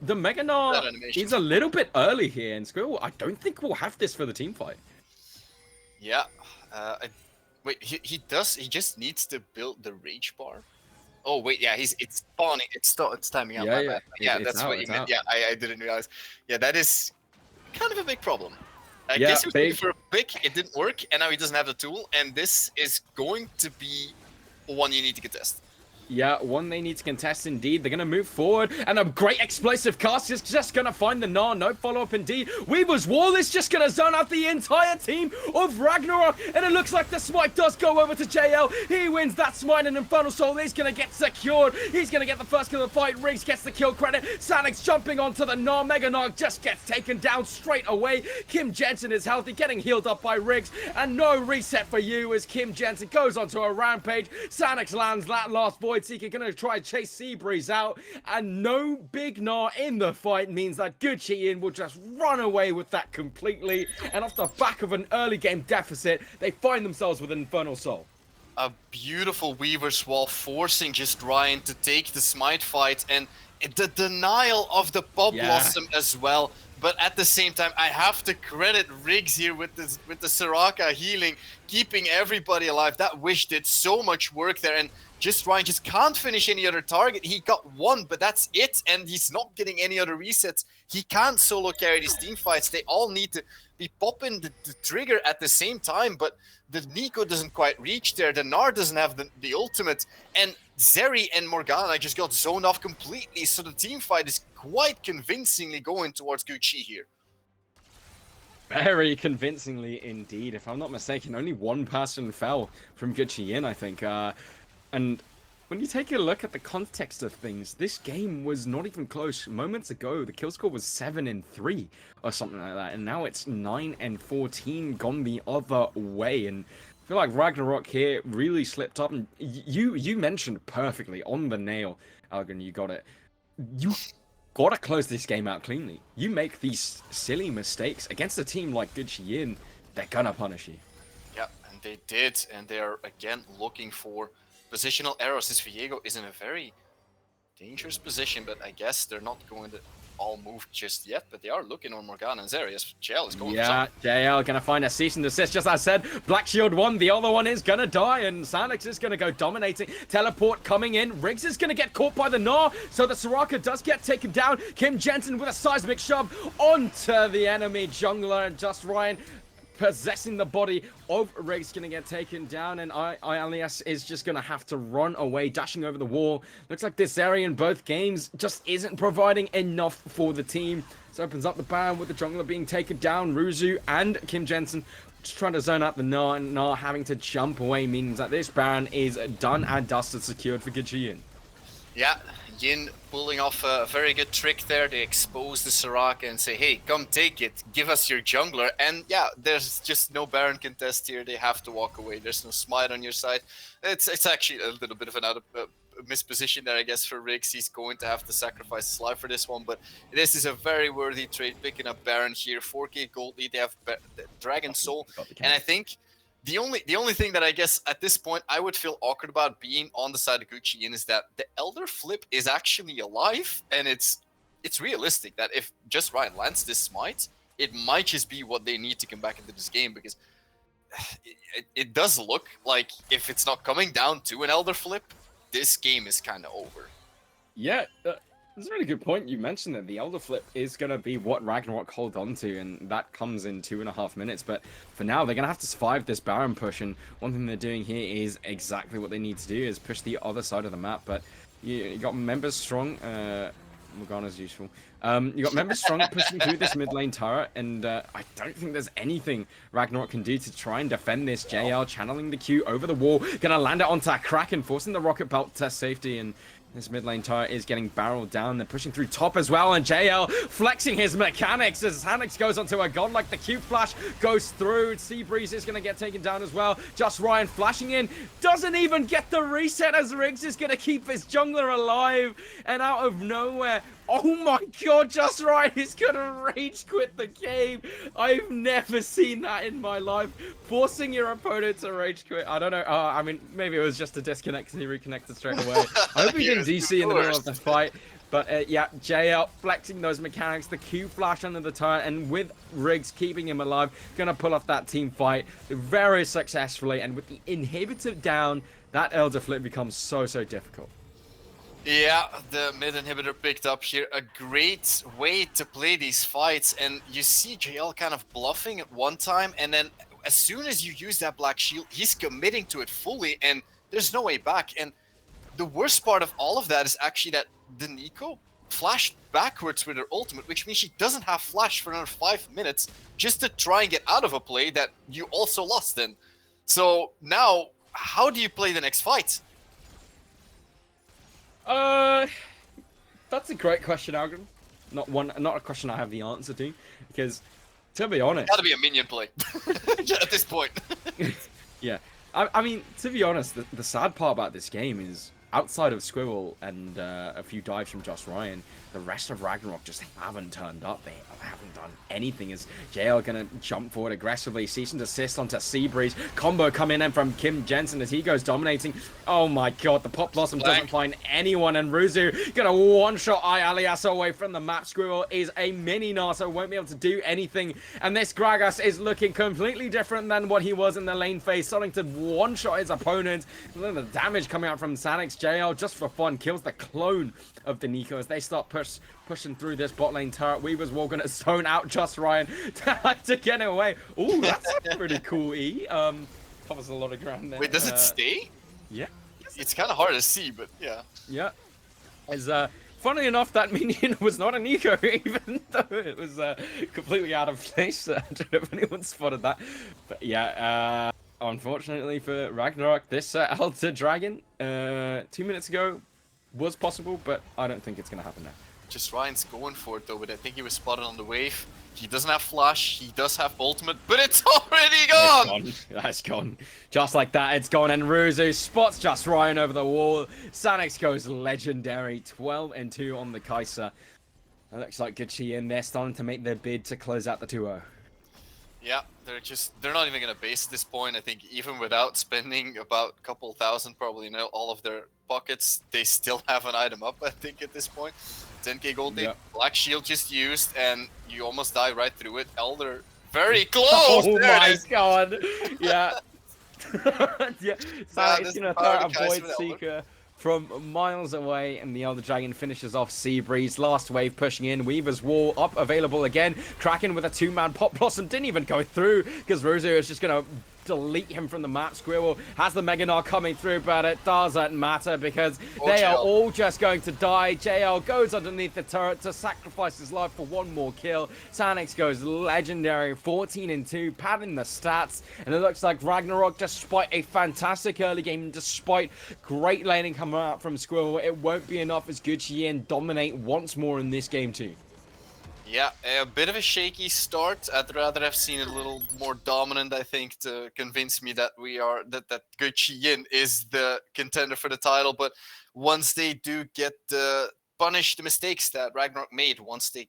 the Mega Gnar is a little bit early here, and Squirrel, I don't think we'll have this for the team fight. Yeah. Wait, he does. He just needs to build the rage bar. Oh wait, yeah, it's spawning. It's timing out. Yeah, that's out, what you meant. out. Yeah, I didn't realize. Yeah, that is kind of a big problem. I Yeah, guess he was big. looking for a pick, it didn't work, and now he doesn't have the tool, and this is going to be one you need to contest. Yeah, one they need to contest indeed. They're going to move forward, and a great explosive cast is just going to find the Gnar. No follow-up indeed. Weaver's Wall is just going to zone out the entire team of Ragnarok, and it looks like the smite does go over to JL. He wins that smite, and Infernal Soul is going to get secured. He's going to get the first kill of the fight. Riggs gets the kill credit. Sanix jumping onto the Gnar. Mega Gnar just gets taken down straight away. Kim Jensen is healthy, getting healed up by Riggs, and no reset for you as Kim Jensen goes onto a rampage. Sanix lands that last Void Seeker, gonna try and chase Seabreeze out, and no big Gnar in the fight means that Gucci will just run away with that completely, and off the back of an early game deficit, they find themselves with an Infernal Soul. A beautiful Weaver's Wall forcing just Ryan to take the smite fight, and the denial of the Pop Blossom as well. But at the same time, I have to credit Riggs here with the Soraka healing, keeping everybody alive. That wish did so much work there, and Ryan just can't finish any other target. He got one, but that's it, and he's not getting any other resets. He can't solo carry these team fights. They all need to be popping the trigger at the same time, but the Nico doesn't quite reach there. The Gnar doesn't have the ultimate, and Zeri and Morgana just got zoned off completely, so the team fight is quite convincingly going towards Gucci here. Very convincingly indeed. If I'm not mistaken, only one person fell from Gucci, I think. And when you take a look at the context of things, this game was not even close. Moments ago, the kill score was 7-3 or something like that, and now it's 9-14, gone the other way. And I feel like Ragnarok here really slipped up. And you mentioned perfectly on the nail, Algan. You got it. You gotta close this game out cleanly. You make these silly mistakes against a team like Gucci, they're gonna punish you. Yeah, and they did, and they are again looking for positional errors. This Viego is in a very dangerous position, but I guess they're not going to all move just yet, but they are looking on Morgana and Zeri as JL is going Yeah, JL gonna find a cease and desist, just as I said. Black Shield 1, the other one is gonna die, and Sanix is gonna go dominating. Teleport coming in, Riggs is gonna get caught by the Gnar, so the Soraka does get taken down. Kim Jensen with a seismic shove onto the enemy jungler, and just Ryan possessing the body of Riggs gonna get taken down, and Alias is just gonna have to run away, dashing over the wall. Looks like this area in both games just isn't providing enough for the team. This opens up the Baron with the jungler being taken down. Ruzu and Kim Jensen just trying to zone out the Gnar, and Gnar having to jump away means that this Baron is done and dusted, secured for Gucci. Yeah, Yin pulling off a very good trick there. They expose the Soraka and say, hey, come take it, give us your jungler. And yeah, there's just no Baron contest here. They have to walk away. There's no smite on your side. It's actually a little bit of an misposition there, I guess, for Riggs. He's going to have to sacrifice his life for this one, but this is a very worthy trade, picking up Baron here. 4k gold lead. They have Dragon Soul, and I think the only thing that I guess at this point I would feel awkward about being on the side of Gucci is that the Elder Flip is actually alive, and it's realistic that if just Ryan lands this smite, it might just be what they need to come back into this game, because it does look like if it's not coming down to an Elder Flip, this game is kind of over. Yeah, that's a really good point. You mentioned that the Elder Flip is going to be what Ragnarok hold on to, and that comes in 2.5 minutes. But for now, they're going to have to survive this Baron push, and one thing they're doing here is exactly what they need to do, is push the other side of the map. But you got members strong. Morgana's useful. You got members strong pushing through this mid lane turret, and I don't think there's anything Ragnarok can do to try and defend this. JL channeling the Q over the wall, gonna land it onto Kraken, forcing the rocket belt to safety, and This mid lane turret is getting barreled down. They're pushing through top as well. And JL flexing his mechanics as Sanix goes onto a godlike. The Q flash goes through. Seabreeze is going to get taken down as well. Just Ryan flashing in. Doesn't even get the reset as Riggs is going to keep his jungler alive. And out of nowhere, oh my god, Just Ryan is going to rage quit the game. I've never seen that in my life. Forcing your opponent to rage quit. I don't know. I mean, maybe it was just a disconnect and he reconnected straight away. I hope he didn't DC in the middle of the fight. But yeah, JL flexing those mechanics, the Q flash under the turret, and with Riggs keeping him alive, gonna pull off that team fight very successfully. And with the inhibitor down, that Elder Flip becomes so difficult. Yeah, the mid inhibitor picked up here a great way to play these fights, and you see JL kind of bluffing at one time, and then as soon as you use that black shield, he's committing to it fully, and there's no way back. And the worst part of all of that is actually that the Nico flashed backwards with her ultimate, which means she doesn't have flash for another 5 minutes just to try and get out of a play that you also lost in. So now, how do you play the next fight? That's a great question, Algren. Not a question I have the answer to, because to be honest, Gotta be a minion play at this point. yeah. I mean, to be honest, the sad part about this game is outside of Squirrel and a few dives from Just Ryan, the rest of Ragnarok just haven't turned up. They haven't done anything. Is JL gonna jump forward aggressively, cease and desist onto Seabreeze, combo coming in from Kim Jensen as he goes dominating. Oh my god, the Pop Blossom doesn't find anyone, and Ruzu gonna one-shot Alias away from the map. Squirrel is a mini Naso, won't be able to do anything, and this Gragas is looking completely different than what he was in the lane phase, starting to one-shot his opponent. And then the damage coming out from Sanix. JL, just for fun, kills the clone of the Nico as they start pushing through this bot lane turret. Weaver's Wall gonna zone out Just Ryan to get away. Ooh, that's a pretty cool E. Covers a lot of ground there. Wait, does it stay? Yeah. It's kind of hard to see, but yeah. Yeah. As funnily enough, that minion was not a Nico, even though it was completely out of place. I don't know if anyone spotted that. But yeah, unfortunately for Ragnarok, this Elder Dragon 2 minutes ago was possible, but I don't think it's going to happen now. Just Ryan's going for it though, but I think he was spotted on the wave. He doesn't have flash, he does have ultimate, but it's already gone! It's gone. That's gone. Just like that, it's gone, and Ruzu spots Just Ryan over the wall. Sanix goes legendary, 12-2 on the Kai'Sa. It looks like Gucci in there starting to make their bid to close out the 2-0. Yeah, they're not even gonna base at this point. I think even without spending about a couple thousand, probably all of their pockets, they still have an item up, I think, at this point. 10k gold, Yeah. Black Shield just used, and you almost die right through it. Elder, very close! Oh There it my is. god! Yeah. Yeah. Sanix this gonna is power throw a to Kai'Sa Void with Elder. Seeker from miles away, and the Elder Dragon finishes off Seabreeze. Last wave pushing in. Weaver's Wall up, available again. Kraken with a 2-man Pop Blossom didn't even go through because Rosu is just gonna delete him from the map. Squirrel has the Mega Gnar coming through, but it doesn't matter because they are all just going to die. JL goes underneath the turret to sacrifice his life for one more kill. Sanix goes legendary, 14-2, padding the stats, and it looks like Ragnarok, despite a fantastic early game, despite great laning coming out from Squirrel, it won't be enough as Gucci and dominate once more in this game too. Yeah, a bit of a shaky start. I'd rather have seen it a little more dominant, I think, to convince me that that Gucci Yin is the contender for the title. But once they do get punish the mistakes that Ragnarok made, once they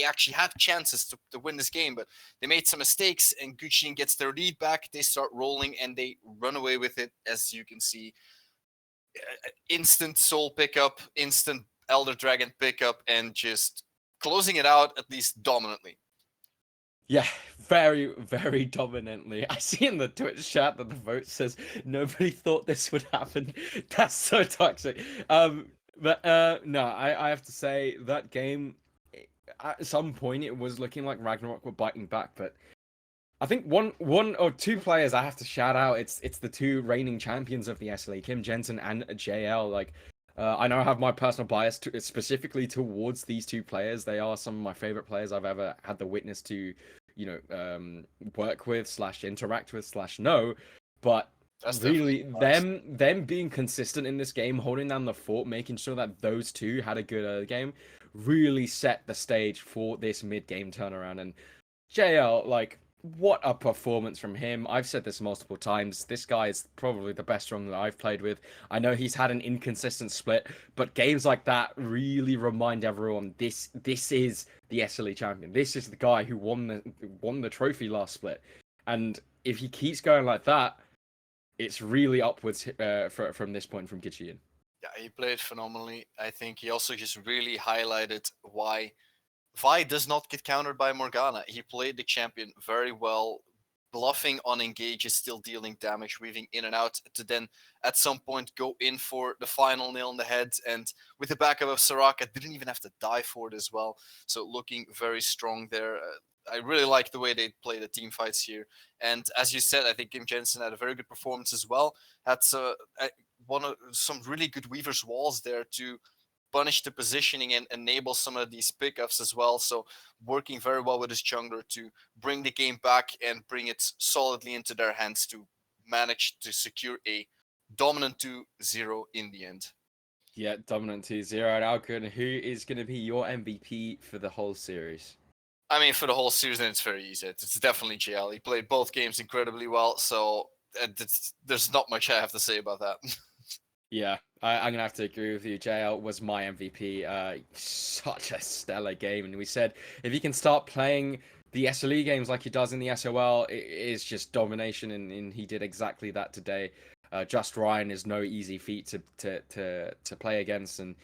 actually had chances to win this game, but they made some mistakes, and Gucci Yin gets their lead back. They start rolling and they run away with it, as you can see. Instant soul pickup, instant Elder Dragon pickup, and just closing it out, at least dominantly. Yeah, very, very dominantly. I see in the Twitch chat that the vote says nobody thought this would happen. That's so toxic. But no, I have to say that game, at some point, it was looking like Ragnarok were biting back. But I think one or two players I have to shout out. It's the two reigning champions of the SLE, Kim Jensen and JL. Like, I know I have my personal bias specifically towards these two players. They are some of my favorite players I've ever had the witness to, work with / interact with / know. But That's really definitely them being consistent in this game, holding down the fort, making sure that those two had a good early game, really set the stage for this mid-game turnaround. And JL, like, what a performance from him. I've said this multiple times. This guy is probably the best strong that I've played with. I know he's had an inconsistent split, but games like that really remind everyone this is the SLE champion. This is the guy who won the trophy last split. And if he keeps going like that, it's really upwards from this point from Gichian. Yeah, he played phenomenally. I think he also just really highlighted why Vi does not get countered by Morgana. He played the champion very well, bluffing on engage is still dealing damage, weaving in and out to then at some point go in for the final nail in the head. And with the backup of Soraka, didn't even have to die for it as well. So looking very strong there. I really like the way they play the team fights here. And as you said, I think Kim Jensen had a very good performance as well. Had some really good Weaver's walls there to punish the positioning and enable some of these pickups as well. So working very well with his jungler to bring the game back and bring it solidly into their hands to manage to secure a dominant 2-0 in the end. Yeah, dominant 2-0. And Alcon, who is going to be your MVP for the whole series? I mean, for the whole season, it's very easy. It's definitely JL. He played both games incredibly well, so there's not much I have to say about that. Yeah, I'm going to have to agree with you. JL was my MVP. Such a stellar game. And we said, if he can start playing the SLE games like he does in the SOL, it is just domination. And he did exactly that today. Just Ryan is no easy feat to play against. And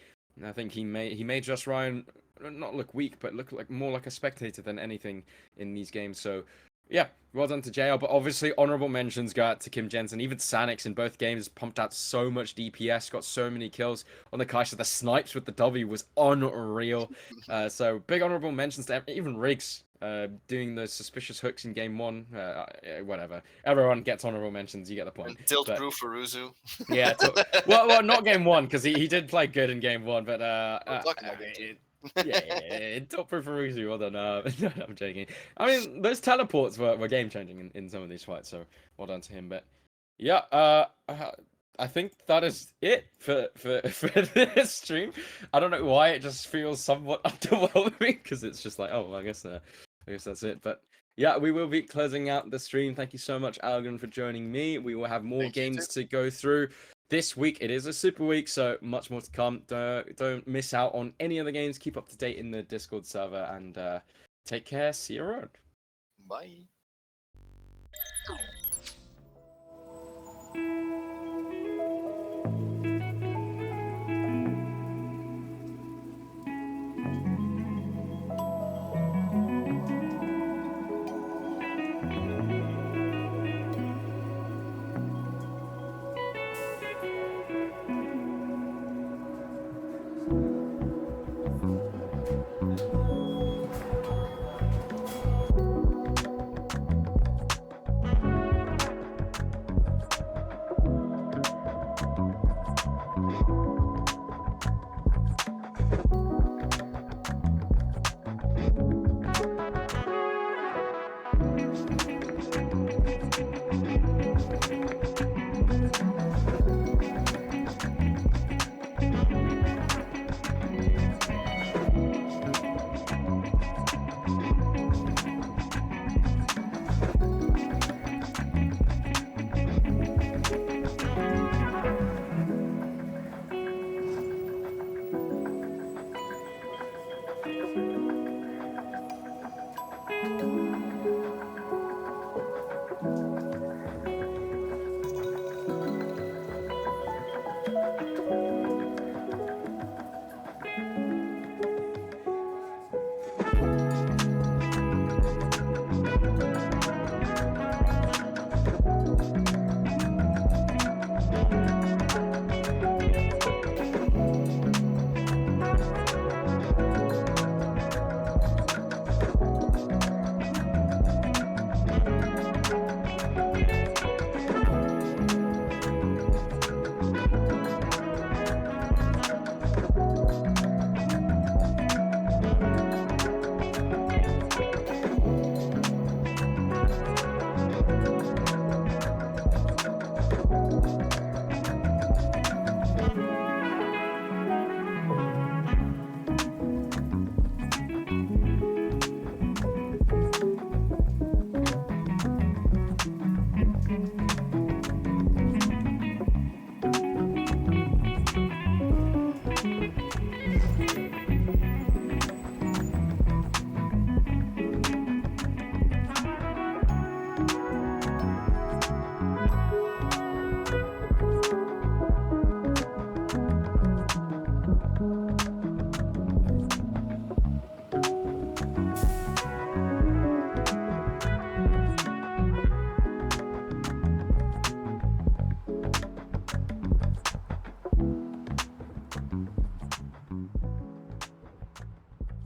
I think he made Just Ryan not look weak, but look like more like a spectator than anything in these games. So yeah, well done to JL. But obviously, honorable mentions go out to Kim Jensen. Even Sanix in both games pumped out so much DPS, got so many kills on the Kai'Sa. The snipes with the W was unreal. So big honorable mentions to even Riggs doing the suspicious hooks in game one. Whatever. Everyone gets honorable mentions. You get the point. And tilt proof for Ruzu. Yeah. Well, not game one because he did play good in game one, but We're talking about game two. yeah, top for Faruzu. Well done. No, I'm joking. I mean, those teleports were game changing in some of these fights, so well done to him. But yeah, I think that is it for this stream. I don't know why it just feels somewhat underwhelming because it's just like, oh, well, I guess that's it. But yeah, we will be closing out the stream. Thank you so much, Algon, for joining me. We will have more games to go through. This week, it is a super week, so much more to come. Don't miss out on any of the games. Keep up to date in the Discord server, and take care. See you around. Bye.